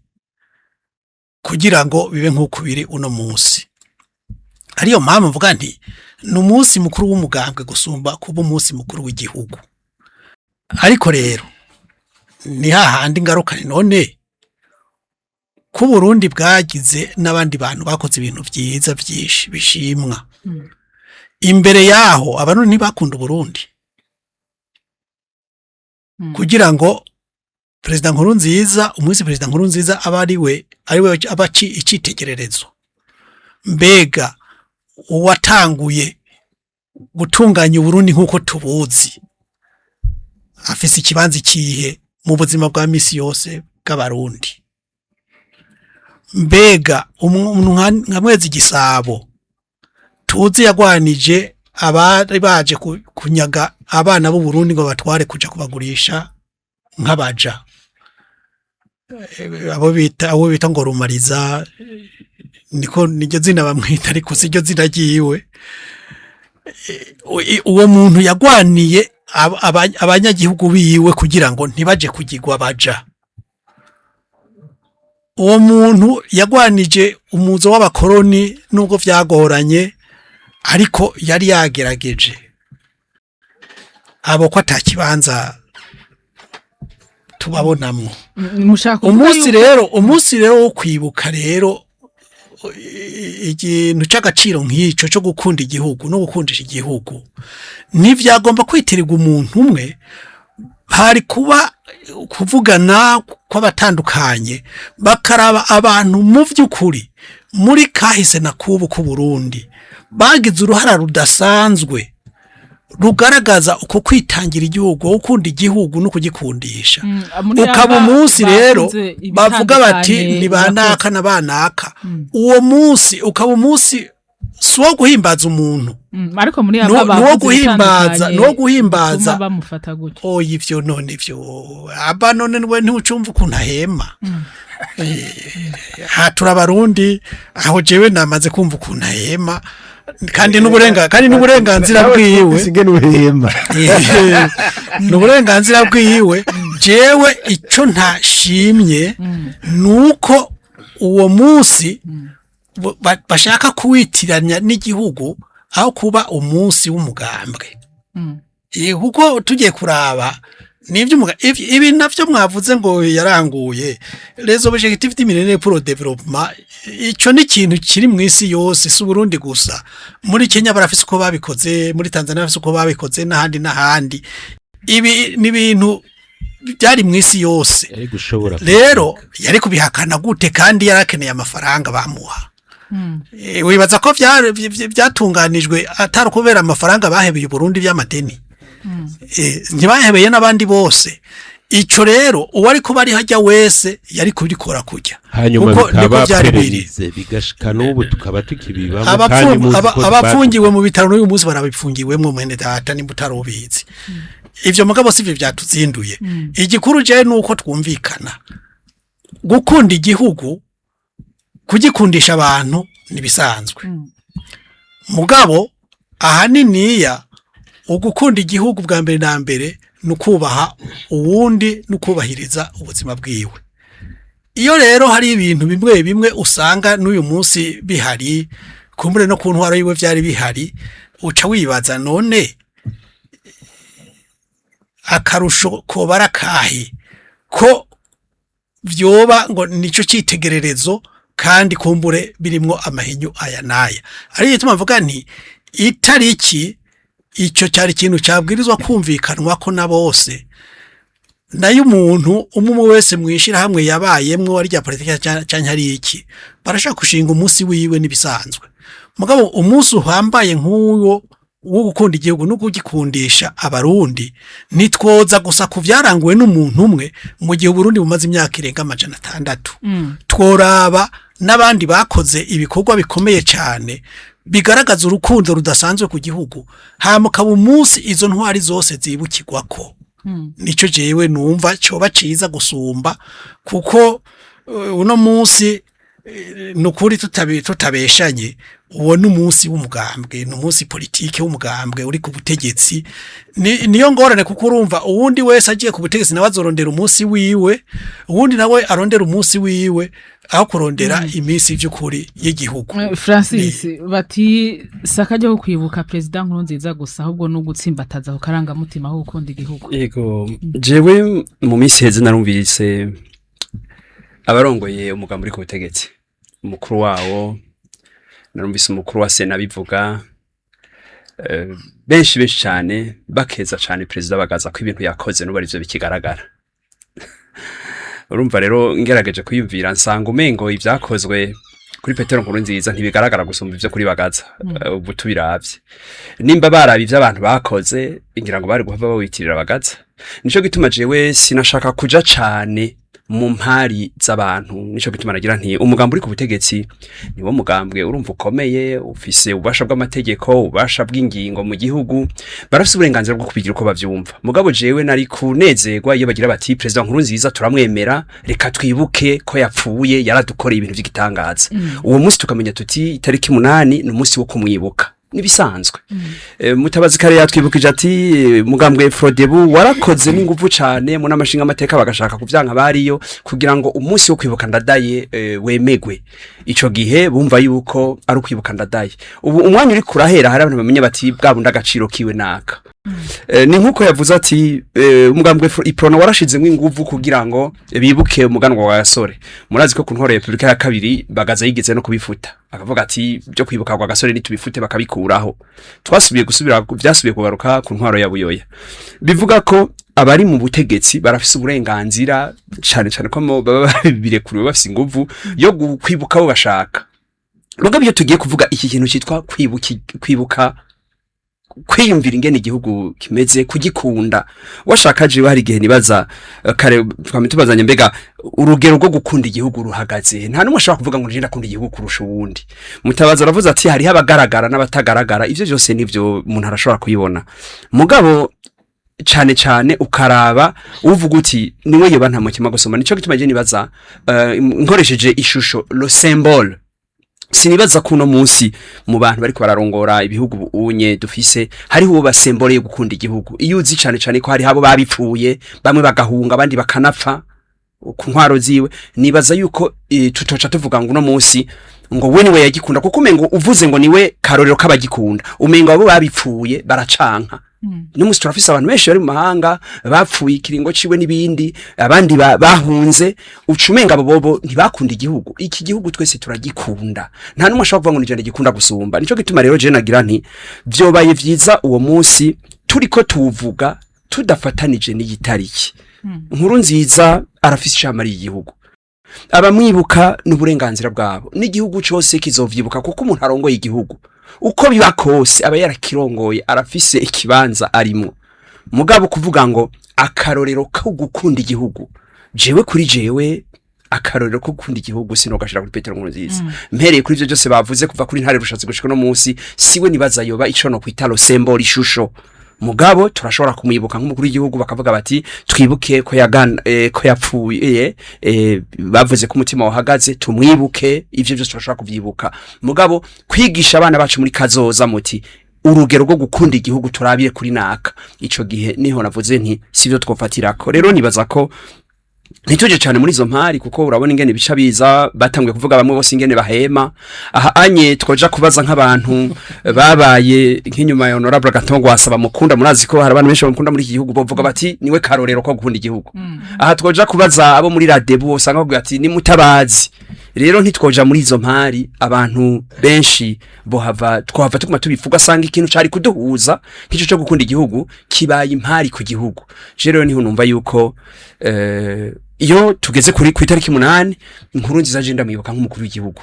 kugira ngo bibe nkuko biri uno munsi. Ariyo mpamvu mvuga nti n'umunsi mukuru w'umugambwe gusumba kuba umunsi mukuru w'igihugu. Ariko rero ni hahandi ngarukane none ku Burundi bwagize n'abandi bantu bakoze ibintu vyiza vyinshi bishimwa. Imbere yaho abantu ntibakunda Burundi kugira ngo President Nkurunziza umwisi President Nkurunziza abariwe abaci icitegererezo. Mbega uwatanguye gutunganya Burundi nkuko tubuzi afise ikibanza kihe mu buzima bwa misi yose bw'abarundi. Mbega umuntu nka Mwezi Gisabo tuzi yagwanije abari baje kunyaga abana b'u Burundi ngo batware kuja kubagurisha nk'abaja. Abo bita ngo Rumariza niko niryo zina bamwita ariko siryo zina giwe. Uwo muntu yagwaniye abanyagihugu biwe kugira ngo ntibaje kugirwa baja. Uwo muntu yagwanije umuzo w'abakoroni nubwo vyagoranye ariko yari yagerageje. Abo ko atakibanza tubabonamwo. Umunsi rero wo kwibuka rero ikintu c'agaciro nk'ico cyo gukunda igihugu no gukundisha igihugu ntivyagomba kwitirirwa umuntu umwe. Hari kuba kuvugana kw'abatandukanye bakaraba abantu mu vy'ukuri muri kahise na kubu ku Burundi bagize uruhara rudasanzwe rugaragaza uko kwitangira igihugu, ukunda igihugu no kugikundisha. Ukaba umunsi rero bavuga bati ni banaka na banaka. Uwo munsi ukaba umunsi suwo guhimbaza umuntu. Ariko muri aba no guhimbaza bamufata gutyo. Oya ivyo none ivyo aba none we ntucumva ukuntu ahema. Hatura Barundi aho jewe namaze kumva ukuntu ahema kandi n'uburenganzira bwiwe singe nuhema n'uburenganzira bwiwe jewe ico ntashimye nuko uwo munsi bashaka kuwitiranya n'igihugu aho kuba umunsi w'umugambwe kuko tugiye kuraba nivyo ibi navyo mwavuze ngo yaranguye les objectifs du millénaire pour le développement ico ni ikintu kiri mu isi yose si Burundi gusa muri Kenya barafise uko babikoze muri Tanzania barafise uko babikoze n'ahandi ibi ni ibintu byari mu isi yose rero yari kubihakana gute kandi yarakeneye amafaranga bamuha wibaza ko byatunganijwe atari kubera amafaranga bahebeye Burundi by'amadeni ntibahebeye n'abandi bose ico rero uwari kuba ari hajya wese yari kubikora kujya hanyuma bikaba pererize bigashika n'ubu tukaba tukibibamo abafungiwe mu bitaro n'uyu munsi barabifungiwemo mwene data nimba utarubizi ivyo mugabo sivyo byatuzinduye igikuru je nuko twumvikana gukunda igihugu kugikundisha abantu nibisanzwe mugabo ahaniniya ugukunda igihugu bwa mbere na mbere nukubaha uwundi nukubahiriza ubuzima bwiwe iyo rero hari ibintu bimwe usanga n'uyu munsi bihari kumbure no ku ntwaro yiwe byari bihari uca wibaza none akarusho ko barakahi ko vyoba ngo nico citegererezo kandi kumbure birimwo amahinyu aya naya ari yituma mvuga nti itariki ico cyari kintu cyabwirizwa kumvikanwa ko na bose nayo umuntu umwe wese mwishira hamwe yabayemwe ari rya politiki cyanya hari iki barashaka kushinga umunsi wiwe nibisanzwe mugabo umunsi uhambaye nk'uwo wo gukunda igihugu no kugikundisha abarundi nitwoza gusa kuvyaranguwe n'umuntu umwe mu gihe Burundi bumaze imyaka irenga 600 tworaba n'abandi bakoze ibikorwa bikomeye cyane bigaragaza urukundo rudasanzwe ku gihugu hamuka umunsi izo ntwari zose zibukirwako nico jewe numva cyo baciza gusumba kuko uno munsi nukuri tutabeshanye uwo n'umunsi w'umugambwe n'umunsi politike w'umugambwe uri ku butegetsi niyo ngorane kuko urumva uwundi wese agiye ku butegetsi nawe azorondera umunsi wiwe uwundi nawe arondera umunsi wiwe aho kurondera iminsi by'ukuri y'igihugu Francis bati sakajya kwibuka president Nkurunziza gusa ahubwo no gutsimbataza ku karangamutima ho gukunda igihugu yego jewe mu minsi heze narumvise abarongoye umugambo uri ku butegetsi umukuru wawo narumvise umukuru wa Sena bivuga benshi cyane bakeza cyane president bagaza ko ibintu yakoze n'ubu arivyo bikigaragara urumva rero ngerageje kuyumvira nsanga umengo ivyakozwe kuri Petero Nkurunziza ntibigaragara gusumba ivyo kuri Bagaza ubu tubiravye nimba barabi ivyabantu bakoze ingira ngo bari guhava bawitirira Bagaza nico gituma jewe sinashaka kuja cane mu mpari z'abantu nico gituma nagira nti umugambo uri ku butegetsi niwo mugambwe urumva ukomeye ufise ubasha bw'amategeko ubasha bw'ingingo mu gihugu barafise uburenganzira bwo kubigira uko bavyumva mugabo jewe nari kunezerwa iyo bagira bati president Nkurunziza turamwemera reka twibuke ko yapfuye yaradukoreye ibintu by'igitangaza uwo munsi tukamenya tuti itariki 8 ni umunsi wo kumwibuka nibisanzwe mutabazi kare yatwibukije ati mugambwe Frodebu warakoze n'inguvu cyane mu namashinga amateka bagashaka kuvyanka bariyo kugira ngo umunsi wo kwibuka ndadaye wemegwe ico gihe bumva yuko ari kwibuka ndadaye ubu umwanya uri kurahera hari abantu bamenye bati bwabunda agaciro kiwe naka ni nkuko yavuze ati umugambwe Iprona warashizemo inguvu kugira ngo bibuke umuganwa wa Gasore murazi ko ku ntwaro ya Republika ya kabiri Bagaza yigeze no kubifuta akavuga ati byo kwibuka kwa Gasore nitubifute bakabikuraho twasubiye byasubiye kugaruka ku ntwaro ya Buyoya bivuga ko abari mu butegetsi barafise uburenganzira cyane ko baba birekuriwe bafise inguvu yo kwibuka abo bashaka mugabo iyo tugiye kuvuga iki kintu cyitwa kwibuka kwiyumvira ingene igihugu kimeze kugikunda washaka je hari gihe nibaza kare twamitubazanye mbega urugero rwo gukunda igihugu ruhagaze nta numwe ashaka kuvuga ngo nje ndakunda igihugu kurusha uwundi mutabaza aravuze ati hari habagaragara n'abatagaragara ivyo byose nivyo umuntu arashobora kuyibona mugabo cyane ukaraba uvuga uti niwe yoba nta mukima gusoma nico gituma je nibaza nkoresheje ishusho le symbole sinibaza kuno munsi mu bantu bariko bararongora ibihugu unye dufise hariho uwo basemboreye gukunda igihugu iyo uzi cane cane ko hari habo babipfuye bamwe bagahunga abandi bakanapfa ku ntwaro ziwe nibaza yuko tutoca tuvuga ngo uno munsi ngo we niwe yagikunda kuko umengo uvuze ngo niwe karorero kabagikunda umengo abo babipfuye baracanka n'umunsi turafise abantu benshi bari mu mahanga bapfuye ikiringo ciwe n'ibindi abandi bahunze ucumenga abo bobo ntibakunda igihugu iki gihugu twese turagikunda nta numwe ashobora kuvuga ngo nijende gikunda gusumba nico gituma rero je nagira nti vyobaye vyiza uwo munsi turiko tuvuga tudafatanije n'igitariki nkuru nziza arafise icamari igihugu abamwibuka n'uburenganzira bwabo n'igihugu cyose kizovyibuka kuko umuntu arongoye igihugu uko biba kose aba yarakirongoye arafise ikibanza arimo mugabo kuvuga ngo akarorero ko gukunda igihugu jewe kuri jewe akarorero ko gukunda igihugu sino gashira kuri Petero Nkurunziza mpereye kuri ivyo byose bavuze kuva kuri ntare rushatse gushika no munsi siwe nibaza yoba ico no kwitalo symbol ishusho mugabo turashobora kumwibuka nk'umukuru w'igihugu bakavuga bati twibuke ko yagana ko yapfuye bavuze ko umutima wahagaze tumwibuke ivyo byose turashobora kuvyibuka mugabo kwigisha abana bacu muri kazoza muti urugero rwo gukunda igihugu turabire kuri naka ico gihe niho navuze nti sivyo twofatirako rero nibaza ko nituje cyane muri izo mpari kuko urabona ingene bica biza batanguye kuvuga bamwe bose ingene bahema aha anye twoja kubaza nk'abantu babaye nk'inyuma ya honorable Gatongo wasaba mukunda murazi ko hari abantu benshi bamukunda muri iki gihugu bavuga bati niwe karorero ko gukunda igihugu aha twoja kubaza abo muri radebu usanga bavuga ati ni mutabazi rero ntitwoja muri izo mpari abantu benshi bohava twahava tukuma tubivuga sanga ikintu cari kuduhuza nk'ico cyo gukunda igihugu kibaye impari ku gihugu je rero niho numva yuko iyo tugeze kuri itariki 8 inkuru nziza je ndamwibuka nk'umukuru w'igihugu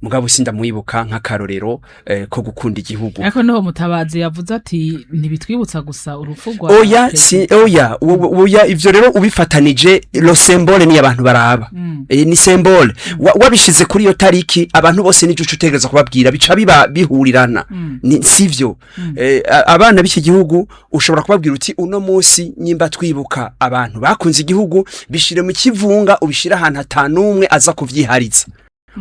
mugabo sinda mwibuka nk'akarorero ko gukunda igihugu ariko niho mutabazi yavuze ati ntibitwibutsa gusa urufugwa oya ivyo rero ubifatanije lo symbole ni abantu baraba ni symbole wabishize kuri iyo tariki abantu bose ni jucu utegereza kubabwira bica biba bihurirana ni sivyo abana b'iki gihugu ushobora kubabwira uti uno munsi nyimba twibuka abantu bakunze igihugu bishire mu kivunga ubishira ahantu hatanumwe aza kuvyiharitsa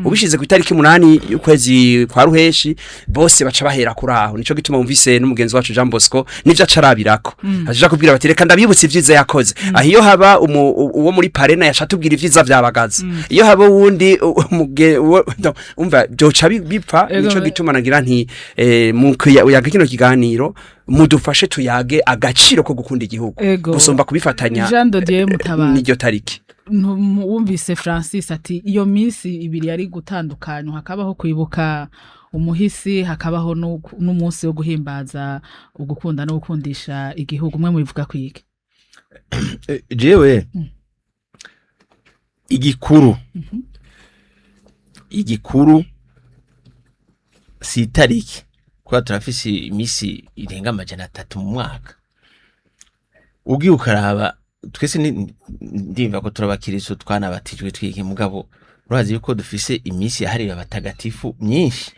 ubishize ku itariki 8 y'ukwezi kwa ruheshi bose baca bahera kuri aho nico gituma umvise n'umugenzi wacu Jean Bosco nivyo acarabirako aje kubwira bati reka ndabibutse ivyiza yakoze aho iyo haba uwo muri parena yashatubwira ivyiza vyabagaza iyo haba wundi umva byoca bipfa nico gituma nagira nti mu yaga kino kiganiro mudufashe tuyage agaciro ko gukunda igihugu gusomba kubifatanya Jean Dodier Mutabazi n'iryo tariki wumvise Francis ati iyo minsi ibiri yari gutandukanywa hakabaho kwibuka umuhisi hakabaho n'umunsi wo guhimbaza ugukunda no gukundisha igihugu mwe mubivuga kwiki jewe igikuru si itariki kwa turafise imisi irenga 300 mu mwaka ugiye ukaraba twese ndimva ko turabakiriso twanabatijwe twike mugabo urazi yuko dufise imisi yahariwe abatagatifu myinshi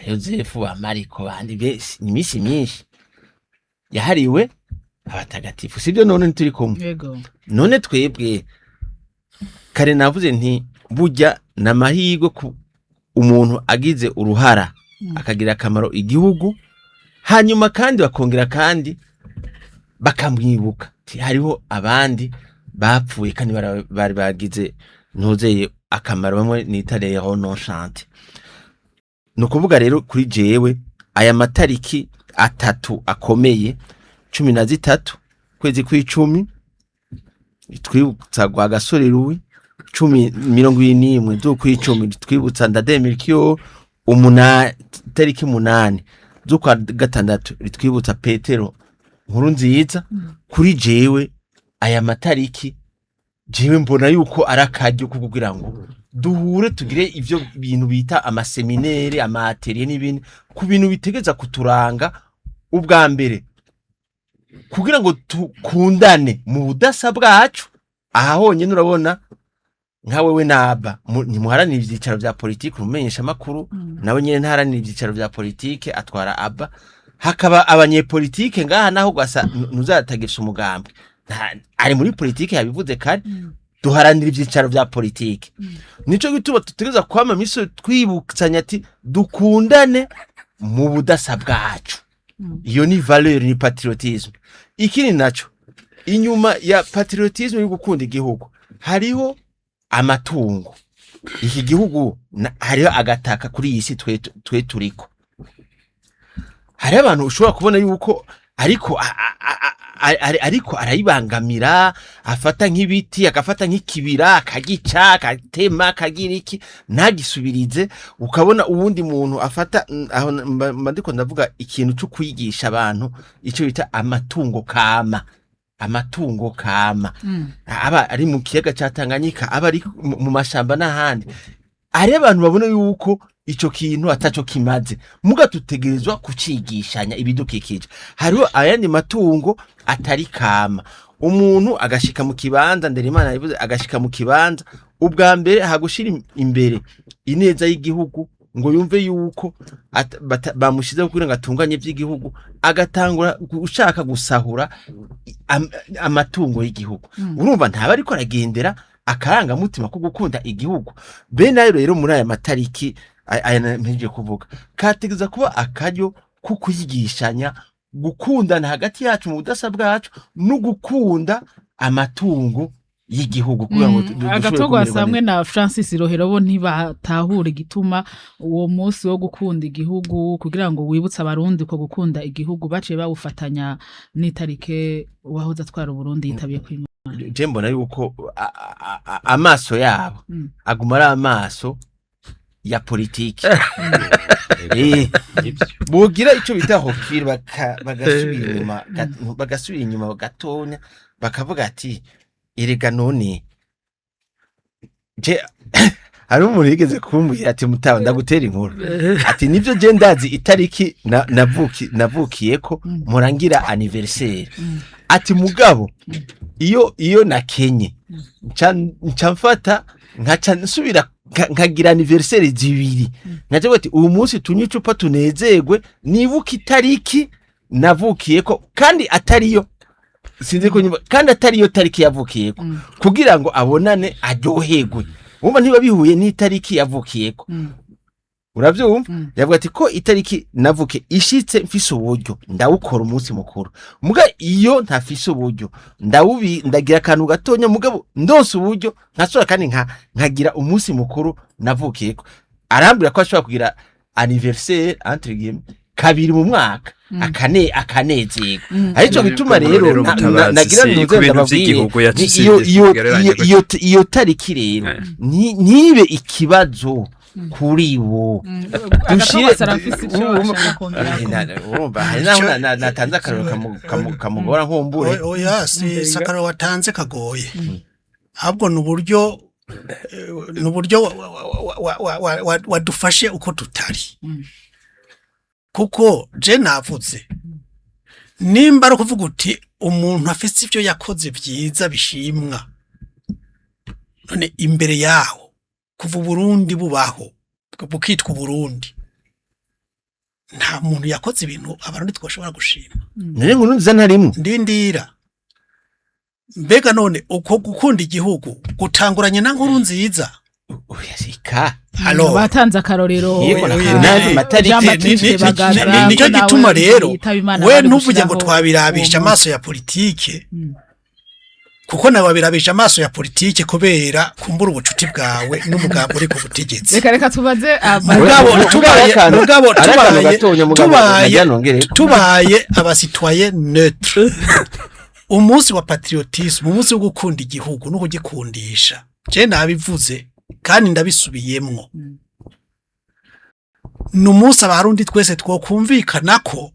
Yozefu wa Mariko bandi bese imisi myinshi yahariwe abatagatifu sibyo none nturi kumwe none twebwe kare navuze nti burya namahigo ku umuntu agize uruhara akagira akamaro igihugu hanyuma kandi bakongera kandi bakamwibuka hariho abandi bapfuye kandi bari bagize ntuzeye akamaro bamwe nitareho non chante no kuvuga rero kuri jewe aya matariki 3 akomeye 13 kwezi kw'icumi twibutsa gwa gasore ruwi 10 zo kw'icumi twibutsa ndademilkiyo tariki 8 zo kwa gatandatu ritwibutsa Petero Nkurunziza kuri jewe aya matariki jewe mbona yuko arakaryo kugira ngo duhure tugire ivyo bintu bita amaseminaire amaatelier n'ibindi ku bintu bitegeza kuturanga ubwa mbere kugira ngo tukundane mu budasa bwacu aha honyine urabona nka wewe naba ntimuharanira ivyicaro vya politike umenyesha makuru nawe nyene ntaharanira ivyicaro vya politike atwara aba hakaba abanyepolitike ngaha naho gwasa ntuzatagisha umugambi ari muri politike yabivuze kare duharanira ivyicaro vya politike nico gituma tutegeza kwama miso twibutsanya ati dukundane mu budasa bwacu iyo ni valeur ni patriotisme ikindi naco inyuma ya patriotisme yo gukunda igihugu hariho amatungo iki gihugu hariho agataka kuri iyi si twe turiko hari abantu ushobora kubona yuko ariko arayibangamira afata nk'ibiti agafata nk'ikibira akagica akatema akagira iki ntagisubirize ukabona uwundi muntu afata aho ndiko ndavuga ikintu cyo kwigisha abantu icyo bita amatungo kama aba ari mu kiyaga cya Tanganyika aba ari mu mashamba n'ahandi ari abantu babona yuko ico kintu ataco kimaze muga tutegerezwa kucigishanya ibidukikije hariho ayandi matungo atari kama umuntu agashika mu kibanza ndere Imana yavuze agashika mu kibanza ubwa mbere hagushira imbere ineza y'igihugu ngo yumve yuko bamushize kugira ngo atunganye by'igihugu agatangura gushaka gusahura amatungo y'igihugu urumva ntaba ariko aragendera akaranga mutima ko gukunda igihugu bene rero muri aya matariki aya mpije kuvuga kategeza kuba akaryo kukuyigishanya gukundana hagati yacu mu budasa bwacu no gukunda amatungo y'igihugu kugira ngo agatogwa samwe na Francis Rohero bo ntibatahura igituma uwo munsi wo gukunda igihugu kugira ngo wibutse abarundi ko gukunda igihugu baciye bawufatanya n'itarike wahoza twara Burundi yitabiye kwimana je mbona yuko amaso yabo aguma ari amaso ya politiki bogira ico bita hofir bagasubira inyuma gatonya bakavuga ati erega none je hari umuntu yigeze kumbwira ati mutaho ndagutera inkuru ati nivyo je ndazi itariki navukiyeko murangira anniversaire ati mugabo iyo nakenye nca mfata nkaca nsubira nkagira anniversaire zibiri nkaje bati uyu munsi tunywe icupa tunezegwe nibuka itariki navukiyeko kandi atariyo sinzi ko kandi atariyo tariki yavukiyeko kugira ngo abonane aryoherwe umva ntiba bihuye n'itariki yavukiyeko uravyumva yavuga ati ko itariki navuke ishitse mfise uburyo ndawukora umunsi mukuru muga iyo ntafise uburyo ndagira akantu gatonya mugabo ndose uburyo nkasura kandi nkagira umunsi mukuru navukiyeko arambira ko ashobora kugira anniversaire entre guillemets kabiri mu mwaka akanezego arico bituma rero nagira ndababwiye iyo tariki rero nibe ikibazo kuri bo dushire natanze akarero kamugora nkumbure oya si sakaro watanze kagoye ahubwo nuburyo wadufashe uko tutari kuko je navuze nimba ari kuvuga uti umuntu afite ivyo yakoze byiza bishimwa none imbere yaho kuva Burundi bubaho bukitwa Burundi nta muntu yakoze ibintu abarundi twashobora gushima none ngo nunza ntarimwe ndindira mbega none uko gukunda igihugu gutanguranye na nkuru nziza uyashika batanze akarorero nicyo gituma rero we ntuvuge ngo twabirabisha amaso ya politike kuko nababirabisha amaso ya politike kubera kumbura ubucuti bwawe n'umugambo uri ku butegetsi reka tubaze tubaye abasitwaye neutre umunsi wa patriotisme umunsi wo gukunda igihugu no kugikundisha je nabivuze kandi ndabisubiyemwo numunsi abarundi twese twokumvikana ko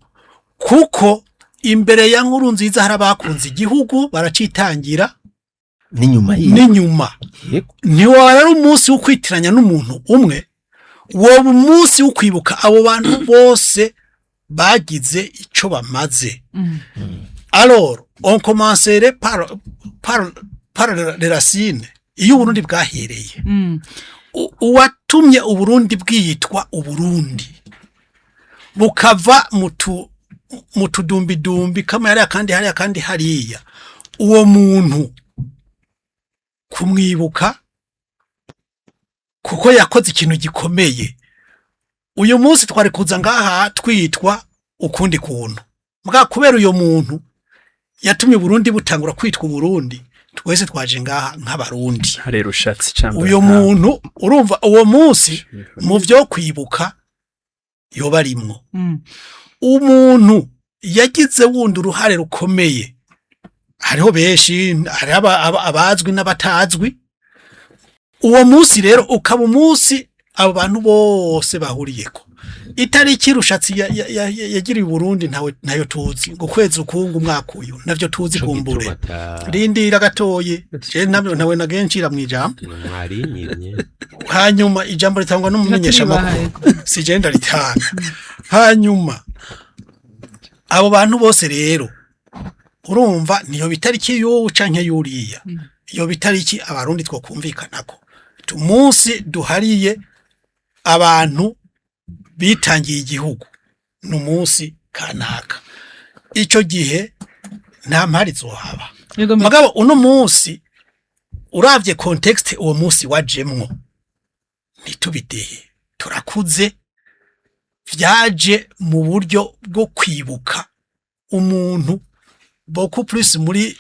kuko imbere ya nkuru nziza harabakunze igihugu baracitangira n'inyuma ntiwara umunsi wo kwitiranya n'umuntu umwe wo umunsi wo kwibuka abo bantu bose bagize ico bamaze alors on commencerait par les racines iyo Burundi bwahereye uwatumye Uburundi bwiyitwa Uburundi bukava mutudumbi kama yari kandi hariya uwo muntu kumwibuka kuko yakoze ikintu gikomeye. Uyu munsi twari kuza ngaha twitwa ukundi kuntu, mbwa kubera uyo muntu yatumye Burundi butangura kwitwa Burundi, twese twaje ngaha nk'abarundi. Harero ushatse cyangwa Uyo muntu urumva uwo munsi mu byo kwibuka yoba arimwo. Umuntu yagize wundi uruhare rukomeye, hariho benshi, hari abazwi n'abatazwi. Uwo munsi rero ukaba umunsi abo bantu bose bahuriyeko. Itariki rushatsi yagiriye Burundi ntayo tuzi, ngo kwezi ukungu umwaka uyu navyo tuzi kumbure. Rindira gatoye, je nawe nagencira mwijambo. Hanyuma ijambo ritangwa n'umumenyesha makuru, si genda ritanga. Hanyuma abo bantu bose rero urumva niyo bitariki yo canke yuriya. Iyo bitariki abarundi two kumvikanako. Umunsi duhariye abantu bitangiye igihugu n'umunsi kanaka. Ico gihe nta mpari zohaba. Mugabo uno munsi uravye context uwo munsi wajemwo nitubideye, turakuze, vyaje mu buryo bwo kwibuka umuntu beaucoup plus muri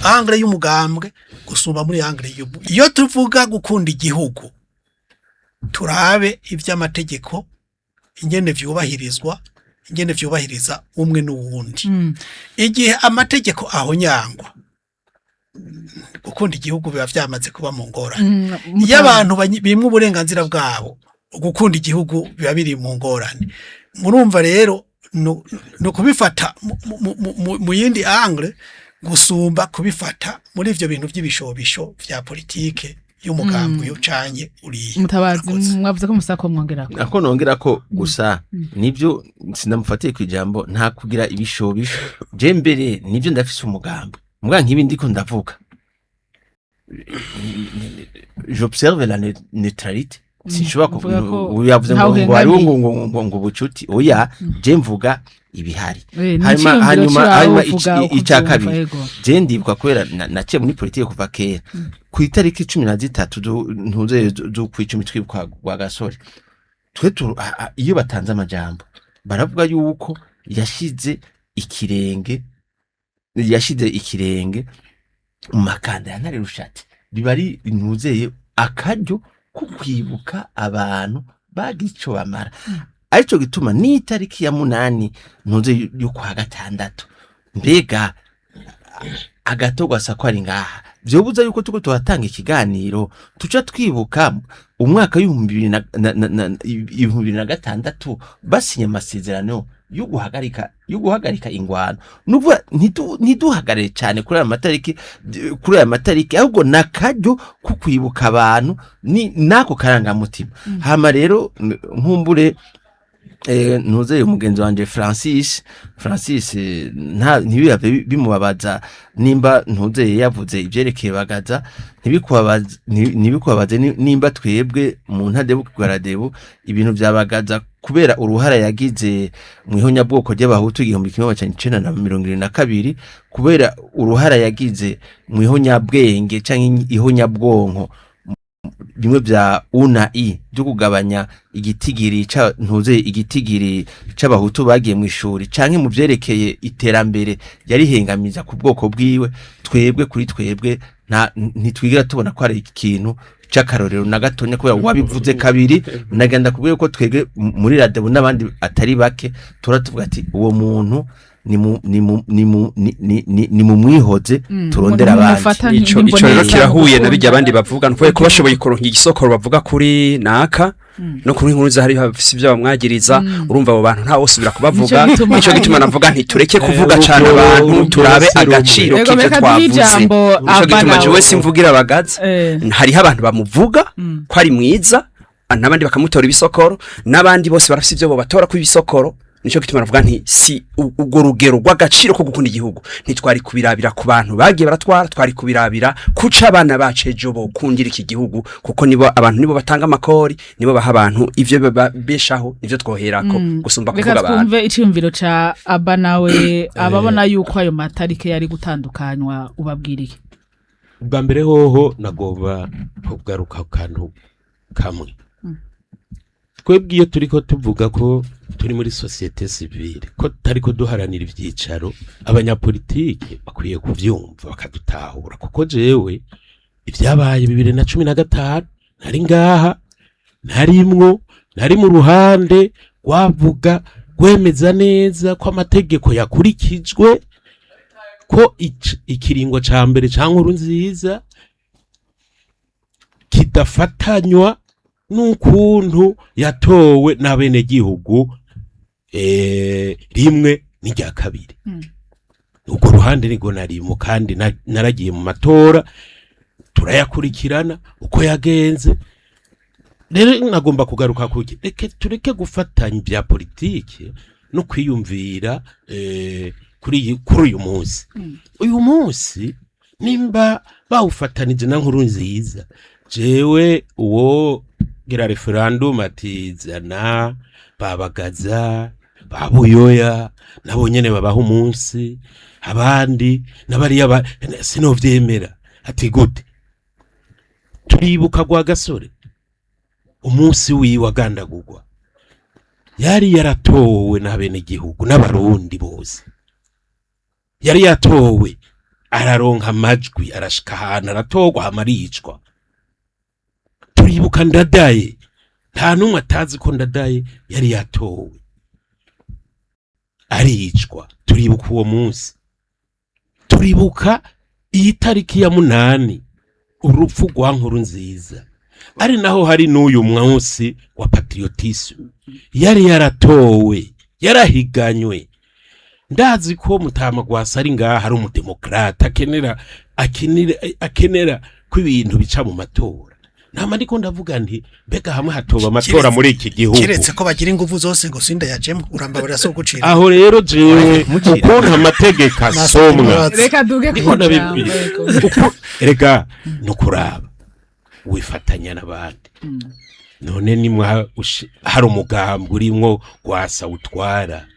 angle y'umugambwe gusumba muri angle y'ubu. Iyo tuvuga gukunda igihugu, turabe ivy'amategeko ingene vyubahirizwa, ingene vyubahiriza umwe n'uwundi. Igihe amategeko aho nyangwa, gukunda igihugu biba vyamaze kuba mu ngorane. Iyo abantu bimwe uburenganzira bwabo, gukunda igihugu biba biri mu ngorane. Murumva rero no kubifata mu yindi angle gusumba kubifata muri ivyo bintu vy'ibishobisho vya politike y'umugambi yo canye uri. Mutabazi mwavuze ko musako mwongerako. Ako nongerako gusa nivyo sinamufatiye kwijambo nta kugira ibishobisho. Je mbere nivyo ndafise umugambi. Mbwa nkibi ndiko ndavuga. J'observe la neutralité. Sinshobora uyavuze ngo ari ngo bucuti oya je mvuga ibihari. Hanyuma icakabiri je ndibwa kwera naciye muri politike kuva kera ku itariki 13 ntuze zo kwicumi twibwa kwa gasore twe iyo batanze amajambo baravuga yuko yashize ikirenge mu makanda ya ntare rushati bibari ntuzeye akaryo kukwibuka abantu bagico bamara. Arico gituma ni itariki ya 8 ntuze yo kwa gatandatu mbega agatogwa sakwari ngaha vyobuza yuko tuko tuhatanga ikiganiro tuca twibuka umwaka w'2026 basinya amasezerano yo guhagarika ingwano. Nuvuga ntiduhagarare cyane kuri aya matariki ahubwo nakaryo kukwibuka abantu ni nako karangamutima. Hama rero nkumbure ntuze umugenzi wanje Francis ntibiyave bimubabaza nimba ntuze yavuze ivyerekeye bagaza ntibikubabaze nimba twebwe mu ntadebu kugaradebu ibintu byabagaza kubera uruhara yagize mu ihonyabwoko ry'abahutu 1922 kubera uruhara yagize mu ihonyabwenge canke ihonyabwonko bimwe bya UNAI byo kugabanya igitigiri c'abahutu bagiye mu ishuri canke mu vyerekeye iterambere yari hengamiza ku bwoko bwiwe. Twebwe kuri twebwe ntitwigira tubona ko ari ikintu c'akarorero na gatonya kubera wabivuze kabiri nagenda kubwira ko twebwe muri radio n'abandi atari bake turatuvuga ati uwo muntu ni mu mwihoze turondera abandi. Ico rero kirahuye nabijya abandi bavuga nko ko bashoboye kuronka igisokoro bavuga kuri naka no kuri inkuru zahari bafise ibyo bamwagiriza. Urumva abo bantu nta wosubira kubavuga. Ico gituma navuga nti tureke kuvuga cyane abantu turabe agaciro k'ibyo twavuze. Ico gituma je wese mvugira abagaza hariho abantu bamuvuga ko ari mwiza nabandi bakamutora ibisokoro nabandi bose barafise ibyo bo batora ku ibisokoro. Nico gituma navuga nti si ugo rugero rw'agaciro ko gukunda igihugu ntitwari kubirabira ku bantu bagiye baratwara, twari kubirabira kuca abana bacejo bo kungira iki gihugu kuko nibo abantu nibo batanga amakori, nibo baha abantu ivyo babeshaho ivyo twoherako gusumba kuvuga abantu. Reka twumve iciyumviro ca Aba nawe ababona yuko ayo matarike yari gutandukanywa ubabwiriye. ubwa mbere hoho nagomba kugaruka ku kantu kamwe. Twebwe iyo turiko tuvuga ko turi muri societe civile ko tariko duharanira ivyicaro, abanyapolitike bakwiye kuvyumva bakadutahura, kuko jewe ivyabaye 2015 nari ngaha, nari mu ruhande rwavuga gwemeza neza ko amategeko yakurikijwe, ko ikiringo ca mbere ca Nkurunziza kidafatanywa n'ukuntu yatowe n'abenegihugu rimwe n'irya kabiri. Ubwo ruhande nigo narimo, kandi naragiye mu matora turayakurikirana uko yagenze. Rero nagomba kugaruka kuki tureke gufatanya ibya politike no kwiyumvira kuri uyu munsi. Uyu munsi nimba bawufatanije na Nkurunziza, jewe uwo gira referendum ati zana babagaza babuyoya nabo nyene babaho umunsi, abandi nabariya sinovyemera. Ati gute turibuka gwa gasore umunsi wiwe agandagurwa, yari yaratowe n'abenegihugu n'abarundi bose, yari yatowe araronka amajwi arashika ahantu aratorwa amaricwa. Turibuka Ndadaye, nta numwe atazi ko Ndadaye yari yatowe aricwa. Turibuka uwo munsi, turibuka iyi tariki ya 8 urupfu rwa Nkurunziza, ari naho hari n'uyu munsi wa patriotisme. Yari yaratowe, yarahiganywe. Ndazi ko Mutama Gwasa ari ngaha hari umudemokrate akenera ko ibintu bica mu matora. Nama ndiko ndavuga nti mbega hamwe hatoba amatora muri iki gihugu, kiretse ko bagira ingufu zose ngo sinda yajemo urambabura so gucira. Aho rero jewe ukuntu amategeko asomwa, reka duge reka no kuraba wifatanya n'abandi. None nimwe hari umugambwe urimwo Gwasa utwara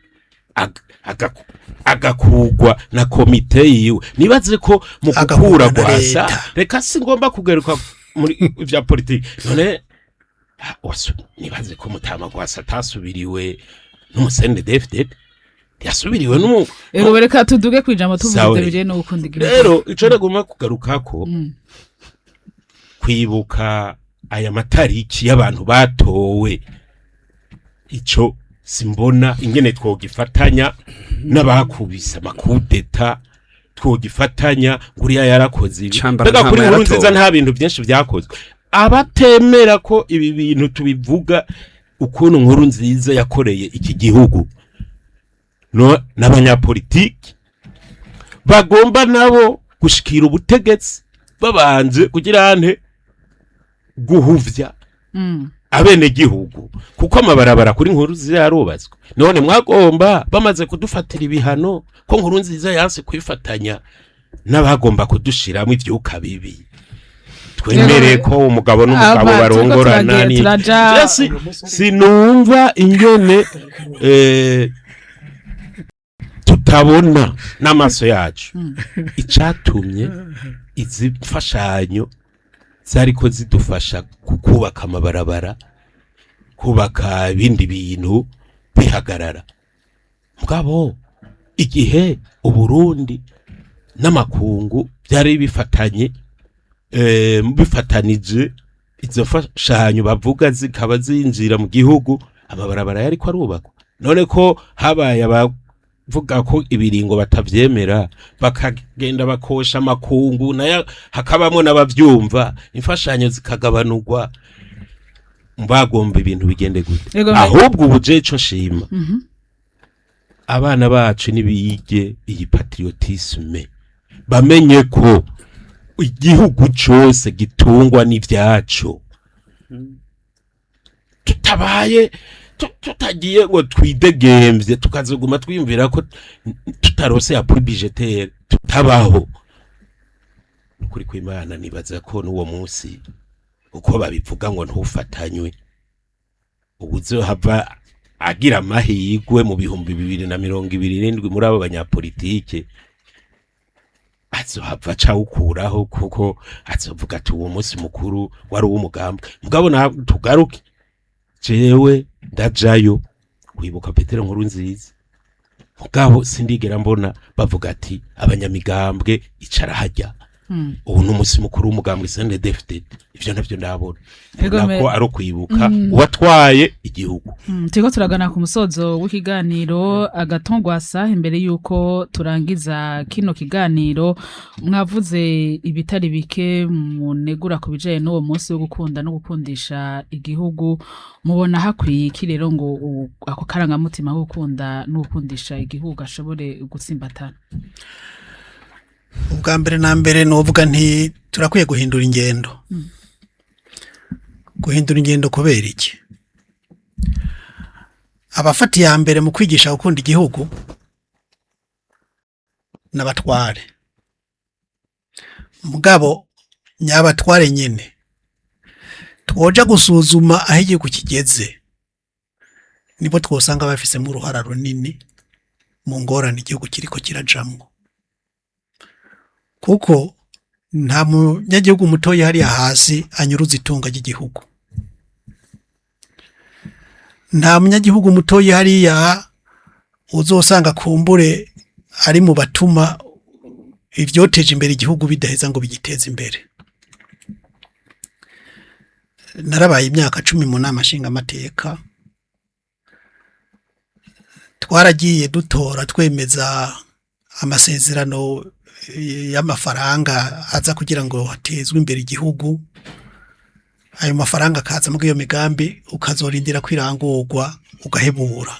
agakugwa na komite yiwe, nibaze ko mu gukura Gwasa, reka singomba kugaruka muri vya politiki. None nibaze ko Mutama Gwasa tasubiriwe n'umusende David, yasubiriwe n'umu. Reka tuduge kwijambo tuvuze bije no gukunda igihugu. Rero ico nagomba kugarukako kwibuka aya matariki y'abantu batowe, ico simbona ingene twogifatanya n'abakubisa makudeta, twogifatanya nguriya yarakoze ibi. Mbega kuri Nkurunziza nta bintu byinshi byakozwe. Abatemera ko ibi bintu tubivuga ukuntu Nkurunziza yakoreye iki gihugu, no n'abanyapolitiki bagomba nabo gushikira ubutegetsi babanje kugira ante guhuvya abene gihugu, kuko amabarabara kuri Nkurunziza yarubatswe. None mwagomba bamaze kudufatira ibihano ko Nkurunziza yanse kwifatanya n'abagomba kudushiramo ivyuka bibi. Twemere ko umugabo n'umugabo barongorana ni sinumva ingene tutabona n'amaso yacu icatumye izi mfashanyo zariko zidufasha kubaka amabarabara, kubaka ibindi bintu bihagarara. Mugabo igihe Uburundi n'amakungu byari bifatanije izo mfashanyo bavuga zikaba zinjira mu gihugu, amabarabara yari ko arubakwa. None ko habaye abavuga ko ibiringo batavyemera, bakagenda bakosha amakungu nayo hakabamo n'abavyumva, imfashanyo zikagabanurwa, mbagomba ibintu bigende gute. Ahubwo ubuje ico nshima abana bacu nibige iyi patriotisme, bamenye ko igihugu cyose gitungwa n'ivyacu, tutabaye tutagiye ngo twidegemvye tukazoguma twiyumvira ko tutarose ya budgetaire tutabaho. Nukuri kw'Imana nibaza ko n'uwo munsi uko babivuga ngo ntufatanywe, ubuzo hava agira amahigwe mu 2027 muri abo banyapolitike azohava acawukuraho kuko azovuga ati uwo munsi mukuru wari uw'umugambwe mugabo na tugaruke jewe ndajayo kwibuka Petero Nkurunziza mugabo sindigera mbona bavuga ati abanyamigambwe icara hajya ubu n'umunsi mukuru w'umugambwe CNDD-FDD ivyo navyo ndabona nako ari kwibuka uwatwaye igihugu. Tiko turagana ku musozo w'ikiganiro agatongwasa imbere yuko turangiza kino kiganiro mwavuze ibitari bike munegura ku bijanye n'uwo munsi wo gukunda no gukundisha igihugu mubona hakwiye iki rero ngo ako karangamutima ko gukunda no gukundisha igihugu ashobore gutsimbatana. Ubwa mbere na mbere novuga nti turakwiye guhindura ingendo. Guhindura ingendo kubera iki? Abafati ya mbere mu kwigisha gukunda igihugu n'abatware. Mugabo nyabatware nyene twoja gusuzuma aho igihugu kigeze nibo twosanga bafise mu ruhara runini mu ngorane igihugu kiriko kirajamwo. Kuko nta munyagihugu mutoyi hariya hasi anyuruza itunga ry'igihugu. Nta munyagihugu mutoyi hariya uzosanga kumbure ari mu batuma ivyoteje imbere igihugu bidaheza ngo bigiteze imbere. Narabaye imyaka 10 mu nama nshinga amateka. Twaragiye dutora twemeza amasezerano y'amafaranga aza kugira ngo hatezwe imbere igihugu. Ayo mafaranga kaza mu iyo migambi ukazorindira kwirangurwa ugahebura.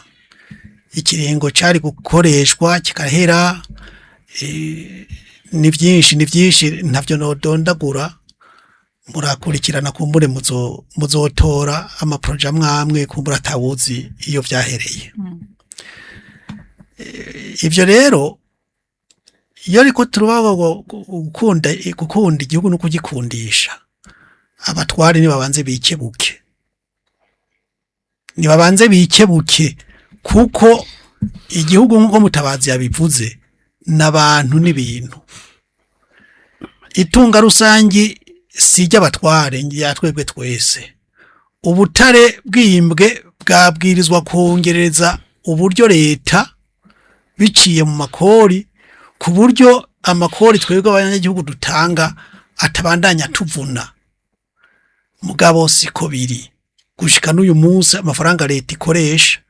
Ikirengo cari gukoreshwa kikahera ni byinshi ntavyo nodondagura murakurikirana kumbure muzotora amaproje amwe kumbura atawuzi iyo vyahereye. Ivyo rero iyo ariko turubaho gukunda igihugu no kugikundisha abatware ni babanze bikebuke kuko igihugu nko Mutabazi yabivuze n'abantu n'ibintu. Itunga rusangi sijya abatware yatwebwe twese. Ubutare bwimbwe bwabwirizwa kongereza uburyo leta biciye mu makori ku buryo amakori twebwe abanyagihugu dutanga atabandanya tuvuna. Mugabo siko biri gushika n'uyu munsi amafaranga leta ikoresha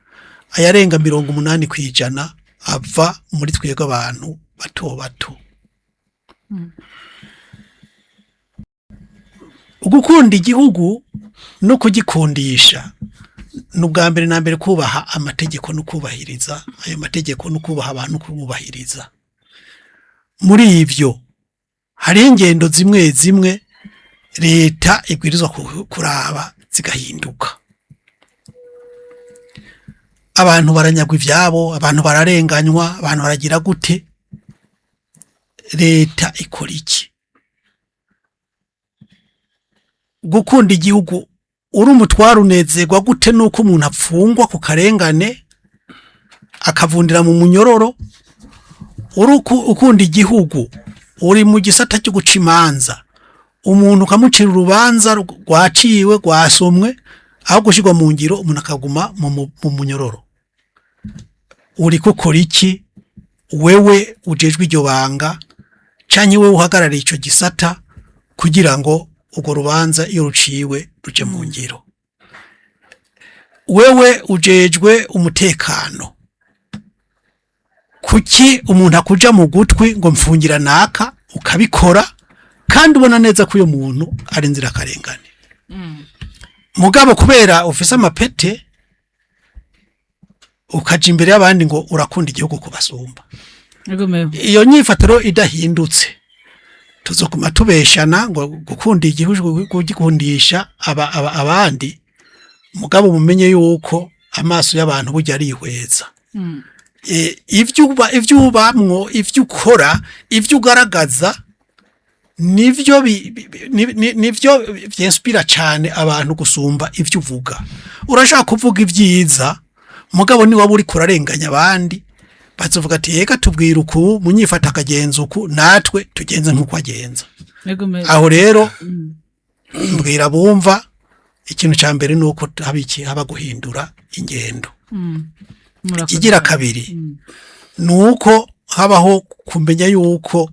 ayarenga 80% ava muri twebwe abantu bato. Ugukunda igihugu no kugikundisha n'ubwa mbere na mbere kubaha amategeko no kubahiriza ayo mategeko no kubaha abantu kubahiriza. Muri ivyo hari ingendo zimwe leta ibwirizwa kuraba zigahinduka. Abantu baranyagwa ivyabo, abantu bararenganywa, abantu baragira gute? Leta ikora iki? Gukunda igihugu uri umutwaro unezerwa gute nuko umuntu apfungwa ku karengane akavundira mu munyororo? Ukunda igihugu uri mu gisata cyo guca imanza umuntu ukamucira urubanza rwaciwe rwasomwe aho gushirwa mu ngiro umuntu akaguma mu munyororo. Uri gukora iki wewe ujejwe iryo banga canke wewe uhagarariye ico gisata kugira ngo ugo rubanza iyo ruciwe ruje mu ngiro? Wewe ujejwe umutekano kuki umuntu akuja mu gutwi ngo mfungira naka ukabikora kandi ubona neza ko uyo muntu ari nzira karengane? Mugabo kubera ufise amapete ukaja imbere y'abandi ngo urakunda igihugu kubasumba. Iyo nyifatiro idahindutse tuzokuma tubeshana ngo gukunda igihugu kugikundisha abandi. Mugabo mumenye yuko amaso y'abantu burya ari ihweza. Ivyo ubamwo, ivyo ukora, ivyo ugaragaza nivyo vyinspira cyane abantu gusumba ivyo uvuga. Urashaka kuvuga ivyiza mugabo ni waba uri kurarenganya abandi bazovuga ati yega tubwira uku munyifata akagenza uku natwe tugenze nk'uko agenza. Aho rero mbwira bumva ikintu ca mbere nuko haba guhindura ingendo. Ikigira kabiri nuko habaho kumenya yuko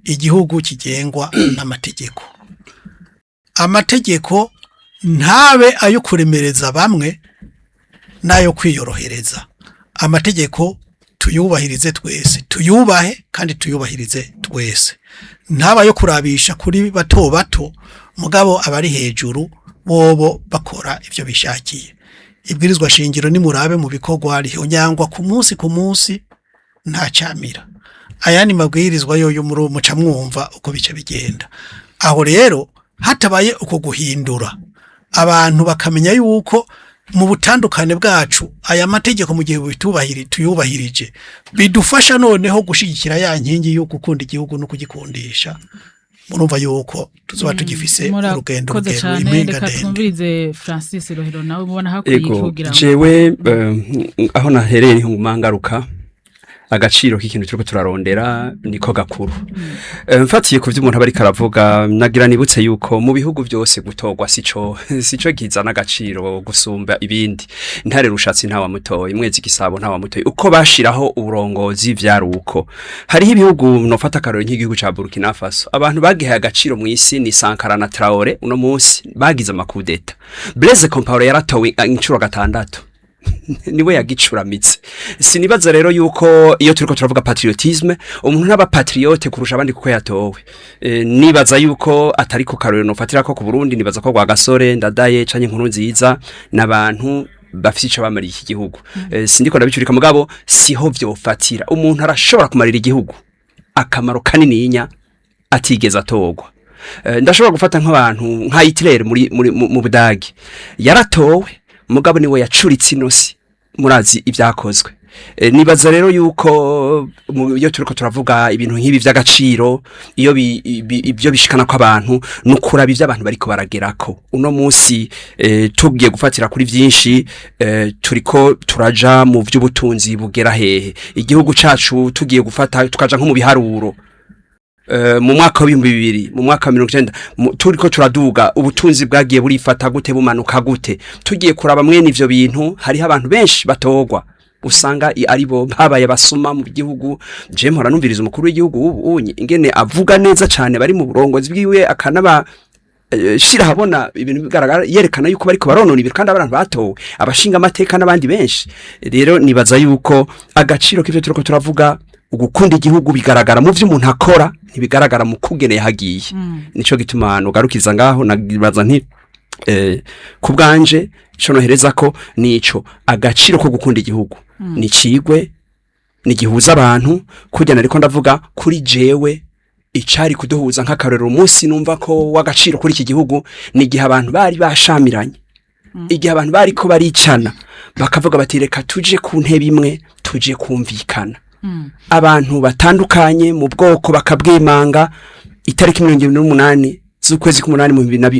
igihugu kigengwa n'amategeko. Amategeko ntabe ayo kuremereza bamwe nayo kwiyorohereza. Amategeko tuyubahirize twese, tuyubahe kandi tuyubahirize twese. Ntaba yo kurabisha kuri bato bato mugabo abari hejuru bobo bakora ivyo bishakiye. Ibwirizwa shingiro ni murabe mu bikorwa rihonyangwa ku munsi nta camira. Ayani mabwirizwa yoyo muri muca mwumva uko bice bigenda. Aho rero hatabaye uko guhindura abantu bakamenya yuko mu butandukane bwacu aya mategeko mu gihe tuyubahirije bidufasha noneho gushigikira ya nkingi yo gukunda igihugu no kugikundisha. Murumva yuko tuzoba tugifise urugendo rw'impinga ndende. Twumvirize Francis Rohero nawe mubona hakwiye kugira ngo jewe aho nahereye ni ngumangaruka agaciro k'ikintu turiko turarondera niko gakuru. Mfatiye ku vy'umuntu abari karavuga nagira nibutse yuko mu bihugu byose gutogwa sico gizana agaciro gusumba ibindi. Ntare rushatsi ntawa mutoyi, mwezi gisabo ntawa mutoyi, uko bashiraho uburongozi vyaruko. Hariho ibihugu nofata karoro nk'igihugu ca Burkina Faso, abantu bagihaye agaciro mu isi ni Sankara na Traoré, uno munsi bagize amakudeta. Blaise Compaoré yaratowe incuro gatandatu niwe yagicuramitse. Sinibaza rero yuko iyo turiko turavuga patriotisme umuntu n'aba patriote kurusha abandi kuko yatowe. Nibaza yuko atari ko karero nofatira ko ku Burundi, nibaza ko Rwagasore Ndadaye canke Nkurunziza n'abantu bafite ico bamariye iki gihugu. Sindiko ndabicurika mugabo siho vyofatira. Umuntu arashobora kumarira igihugu akamaro kanininya atigeze atogwa. Ndashobora gufata nk'abantu nka Hitler mu Budagi yaratowe mugabo niwe yacuritse inosi murazi ibyakozwe. Nibaza rero yuko iyo turiko turavuga ibintu nk'ibi vy'agaciro iyo ibyo bishikana ko abantu nukuraba ivy'abantu bariko baragerako. Uno munsi tugiye gufatira kuri vyinshi, turiko turaja mu vy'ubutunzi bugera hehe. Igihugu cacu tugiye gufata tukaja nko mu biharuro mu mwaka wa 2000 mu mwaka wa 1990 turiko turaduga ubutunzi bwagiye burifata gute bumanuka gute. Tugiye kuraba mwene ivyo bintu hariho abantu benshi batogwa usanga ari bo babaye basoma mu gihugu. Je mpora numviriza umukuru w'igihugu ingene avuga neza cyane bari mu burongozi bwiwe akanaba shira habona ibintu bigaragara yerekana yuko bariko baronona ibintu kandi abantu batowe abashinga amateka n'abandi benshi. Rero nibaza yuko agaciro k'ivyo turiko turavuga ugukunda igihugu bigaragara mu vy'umuntu akora ntibigaragara mu kugeneye hagiye. Nico gituma nugarukiza ngaho nagibaza nti kubganje ico nohereza ko nico agaciro ko gukunda igihugu ni cigwe ni gihuza abantu kujyana ariko ndavuga kuri jewe icari kuduhuza nk'akarero umunsi numva ko wagaciro kuri iki gihugu ni gihe abantu bari bashamiranye, igihe abantu bari ko baricana bakavuga bati reka tuje ku ntebe imwe tuje kumvikana. Abantu batandukanye mu bwoko bakabwimanga itariki 28 z'ukwezi k'umunani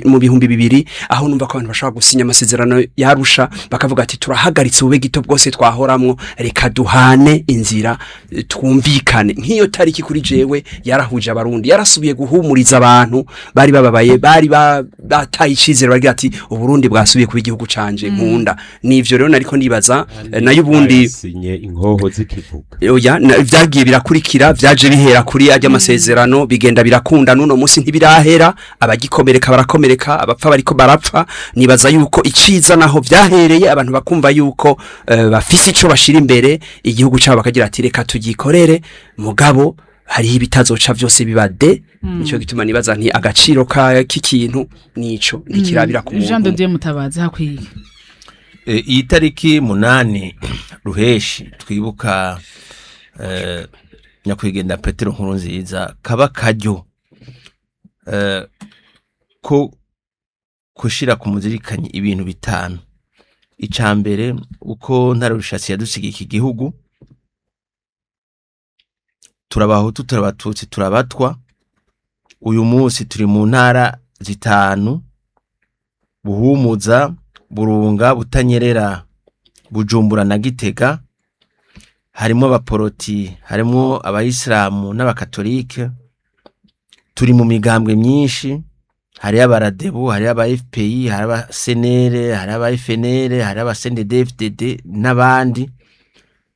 mu bihumbi 2000 aho numva ko abantu bashaka gusinya amasezerano yarusha bakavuga ati turahagaritse ube gito bwose twahoramwo reka duhane inzira twumvikane. Nk'iyo tariki kuri jewe yarahuje abarundi, yarasubiye guhumuriza abantu bari bababaye, bari bataye icizere bagira ati uburundi bwasubiye kuba igihugu canje nkunda. Nivyo rero nariko nibaza nayo ubundi sinye inkoho zikivuga oya vyagiye birakurikira vyaje bihera kuri ajya amasezerano bigenda birakunda nuno munsi ntibirahera, abagikomereka barakomereka, abapfa bariko barapfa. Nibaza yuko iciza naho vyahereye abantu bakumva yuko bafise ico bashira imbere igihugu cyabo bakagira ati reka tugikorere mugabo hari ibitazoca vyose bibade. Nico gituma nibaza nti agaciro k'ikintu nico nikirabira ku muntu. Jean de Dieu Mutabazi hakwiye iyi tariki 8 ruheshi twibuka nyakwigenda Petero Nkurunziza kaba kajyo ko kushira ku muzirikanye ibintu bitanu. Icambere uko ntare rushatsi yadusigiye iki gihugu, turabaho turabatutsi turabatwa. Uyu munsi turi mu ntara zitanu: Buhumuza, Burunga, Butanyerera, Bujumbura na Gitega. harimo abaporoti, harimo abayisilamu n'abakatolike, turi mu migambwe myinshi, hari abaradebu, hari aba FPI, hari aba senere, hari aba FNL, hari aba CNDD-FDD n'abandi,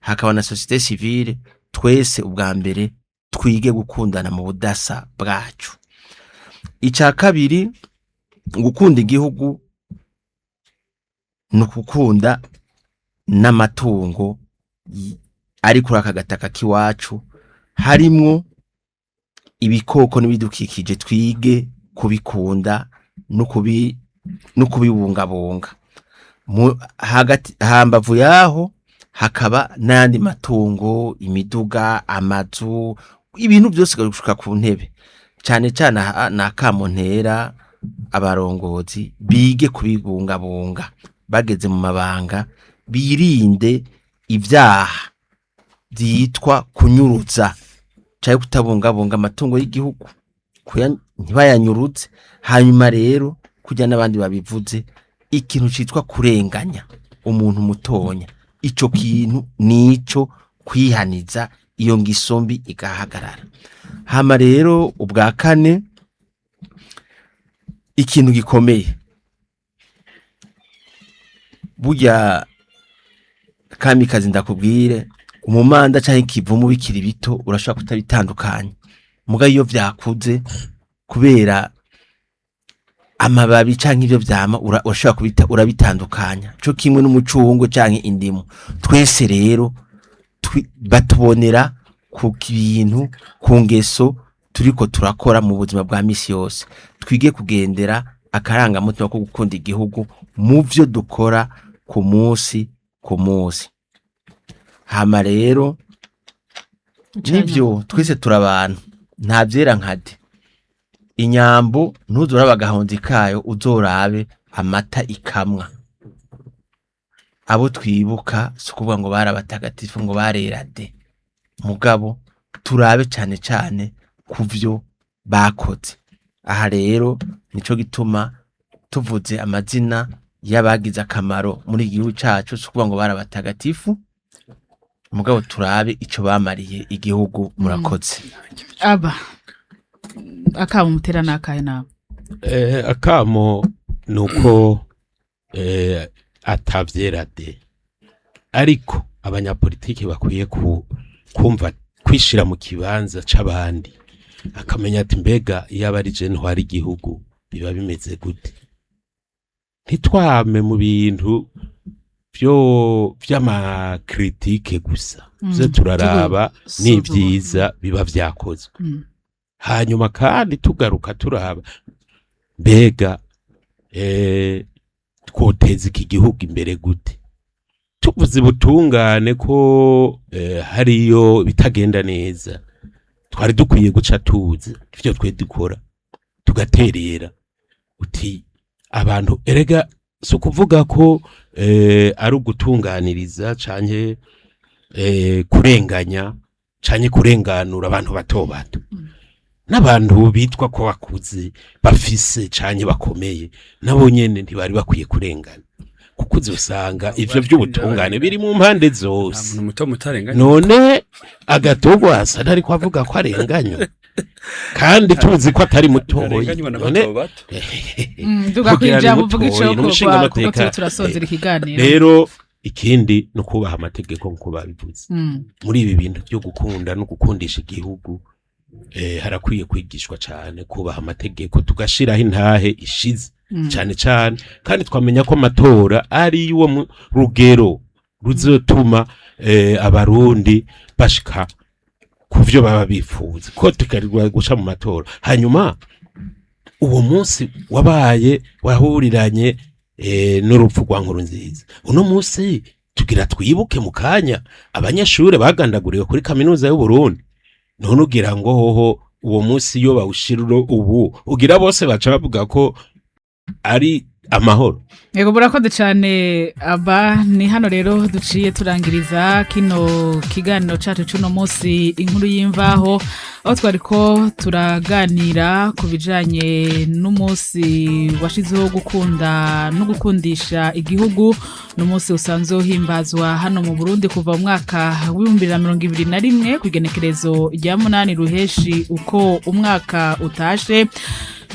hakaba na societe civile. Twese ubwa mbere twige gukundana mu budasa bwacu. Icya kabiri, gukunda igihugu no gukunda n'amatungo ari kuri aka gataka k'iwacu, harimwo ibikoko n'ibidukikije, twige kubikunda no kubibungabunga. Hagati hambavu yaho hakaba n'andi matungo, imiduga, amazu, ibintu byose gushuka ku ntebe. Cyane cyane nakamontera abarongozi bige kubibungabunga, bageze mu mabanga birinde ibyaha byitwa kunyuruza cyangwa kutabungabunga amatungo y'igihugu, ntibayanyurutse. Hanyuma rero kujya n'abandi babivuze, ikintu cyitwa kurenganya umuntu mutonya, ico kintu nico kwihaniza, iyo ngiso mbi igahagarara. Hama rero ubwa kane, ikintu gikomeye, burya kamikazi ndakubwire, umumanda cyangwa ikivumu bikiri bito urashobora kutabitandukanya, muga iyo vyakuze kubera amababi cyangwa ibyo vyama urashobora kubita urabitandukanya. Cyo kimwe n'umucungo cyangwa indimu, twese rero batubonera ku bintu, ku ngeso turiko turakora mu buzima bwa misi yose. Twige kugendera akarangamutima ko gukunda igihugu mu byo dukora ku munsi ku munsi. Hama rero nibyo twese turabantu, nta byera nkade. Inyambo ntuzura bagahonzi kayo uzorabe amata ikamwa. Abo twibuka sukuvuga ngo barabatagatifu ngo barerade, mugabo turabe cyane cyane kuvyo bakoze. Aha rero nico gituma tuvuze amazina y'abagize akamaro muri igihugu cyacu, sukuvuga ngo barabatagatifu, mugabo turabe ico bamariye igihugu. Murakoze. Aba akamo mutera nakaye nawe. Akamo nuko atavyerade, ariko abanyapolitiki bakwiye kumva kwishira mu kibanza c'abandi, akamenya ati mbega iyo ari je ntwari igihugu biba bimeze gute. Ntitwame mu bintu vy'ama critique gusa, ze turaraba n'ivyiza biba vyakozwe. Hanyuma kandi tugaruka turaba mbega twoteza iki gihugu imbere gute. Tuvuze ubutungane ko hariyo bitagenda neza, twari dukwiye guca tuzi ivyo twe dukora tugaterera uti abantu erega so kuvuga ko ari ugutunganiriza canke kurenganya canke kurenganura abantu bato bato. N'abantu bitwa ko bakuze bafise canke bakomeye, nabo nyene ntibari bakwiye kurengana, kuko uzosanga ivyo by'ubutungane biri mu mpande zose. None agatogwa asa ntari kwavuga ko arenganywa kandi tuzi ko atari mutoyi. None tugakwija buvuga ico ko turasozera ikiganiro. Rero ikindi no kubaha amategeko nko babivuze. Muri ibi bintu byo gukunda no gukundisha igihugu, harakwiye kwigishwa cyane kubaha amategeko, tugashiraho intahe ishize cyane cyane, kandi twamenya ko amatora ari wo rugero ruzotuma abarundi bashika kuvyo baba bifuza ko tukarirwa guca mu matora. Hanyuma uwo munsi wabaye wahuriranye n'urupfu rwa Nkurunziza, uno munsi tugira twibuke mu kanya abanyeshure bagandaguriwe kuri kaminuza y'u Burundi. None ugira ngo hoho uwo munsi yo bawushiriro ubu ugira bose baca bavuga ko ari amahoro. Yego burakoze cyane. Aba ni hano rero duciye turangiriza kino kiganiro cyacu cy'uno munsi inkuru y'imvaho, aho twariko turaganira ku bijanye n'umunsi washizeho gukunda no gukundisha igihugu n'umunsi usanzwe uhimbazwa hano mu Burundi kuva mu mwaka wa 2021 kwigenekerezo rya 8 ruheshi uko umwaka utashe.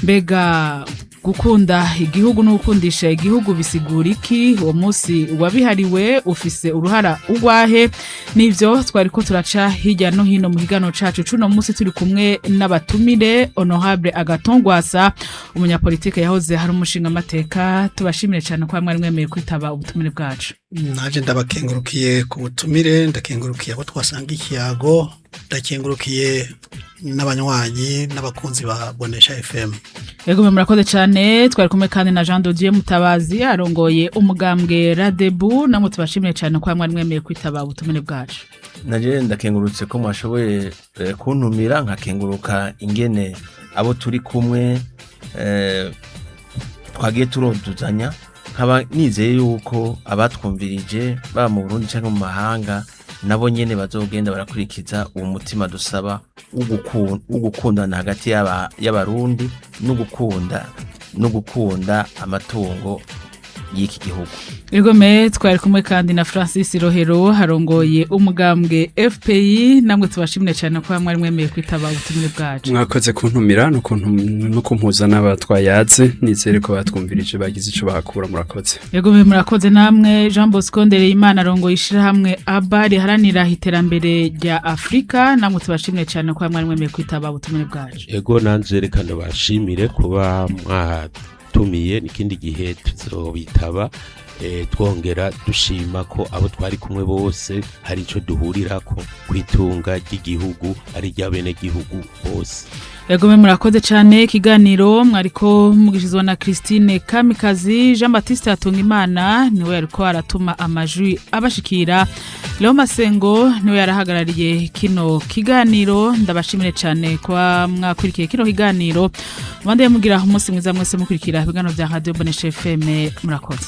Mbega gukunda igihugu no gukundisha igihugu bisigura iki? Uwo munsi wabihariwe ufise uruhara ugwahe? Nivyo twariko turaca hirya no hino mu higano cacu cuno munsi turi kumwe n'abatumire Honorable Agathon Rwasa, umunyapolitike yahoze hari umushinga amateka. Tubashimire cyane kwa mwari mwemeye kwitaba ubutumire bwacu. Naje ndabakengurukiye ku butumire, ndakengurukiye abo twasanga ikiyago, ndakengurukiye n'abanywanyi n'abakunzi ba Bonesha FM. Yego murakoze cyane. Twari kumwe kandi na Jean Dodier Mutabazi arongoye umugambwe Radebu. Namwe tubashimire cyane kwa mwari mwemeye kwitaba ubutumire bwacu. Naje ndakengurutse ko mwashoboye kuntumira, nkakenguruka ingene abo turi kumwe twagiye turoduzanya. Nkaba nizeye yuko abatwumvirije ba mu Burundi cyangwa mu mahanga nabo nyene bazogenda barakurikiza uwo mutima dusaba ugukundana hagati y'abarundi no gukunda amatungo y'iki gihugu. Igome twari kumwe kandi na Francis Rohero harongoye umugambwe FPI. Namwe tubashimire cyane ko mwari mwemeye kwitaba ubutumire bwacu. Mwakoze kuntumira no kumpuza n'abatwayaze, nizere ko batwumvirije bagize ico bahakura. Murakoze. Igome murakoze namwe. Jean Bosco Ndereyimana arongoye ishirahamwe ABA riharanira iterambere rya Afrika. Namwe tubashimire cyane ko mwari mwemeye kwitaba ubutumire bwacu. Ego nanje reka ndabashimire kuba mwatumiye, n'ikindi gihe tuzobitaba. Twongera dushima ko abo twari kumwe bose hari ico duhurirako kwitunga ry'igihugu ari ry'abene gihugu bose. Yego murakoze cyane. Ikiganiro mwariko mugishizwa na Christine Kamikazi. Jean Baptiste Hatungimana niwe yariko aratuma amajwi abashikira. Leo Masengo niwe yarahagarariye kino kiganiro. Ndabashimire cyane kwa mwakurikiye kino kiganiro. Mwande mugira umunsi mwiza mwese mukurikira ibiganiro bya Radio Bonesha FM. Murakoze.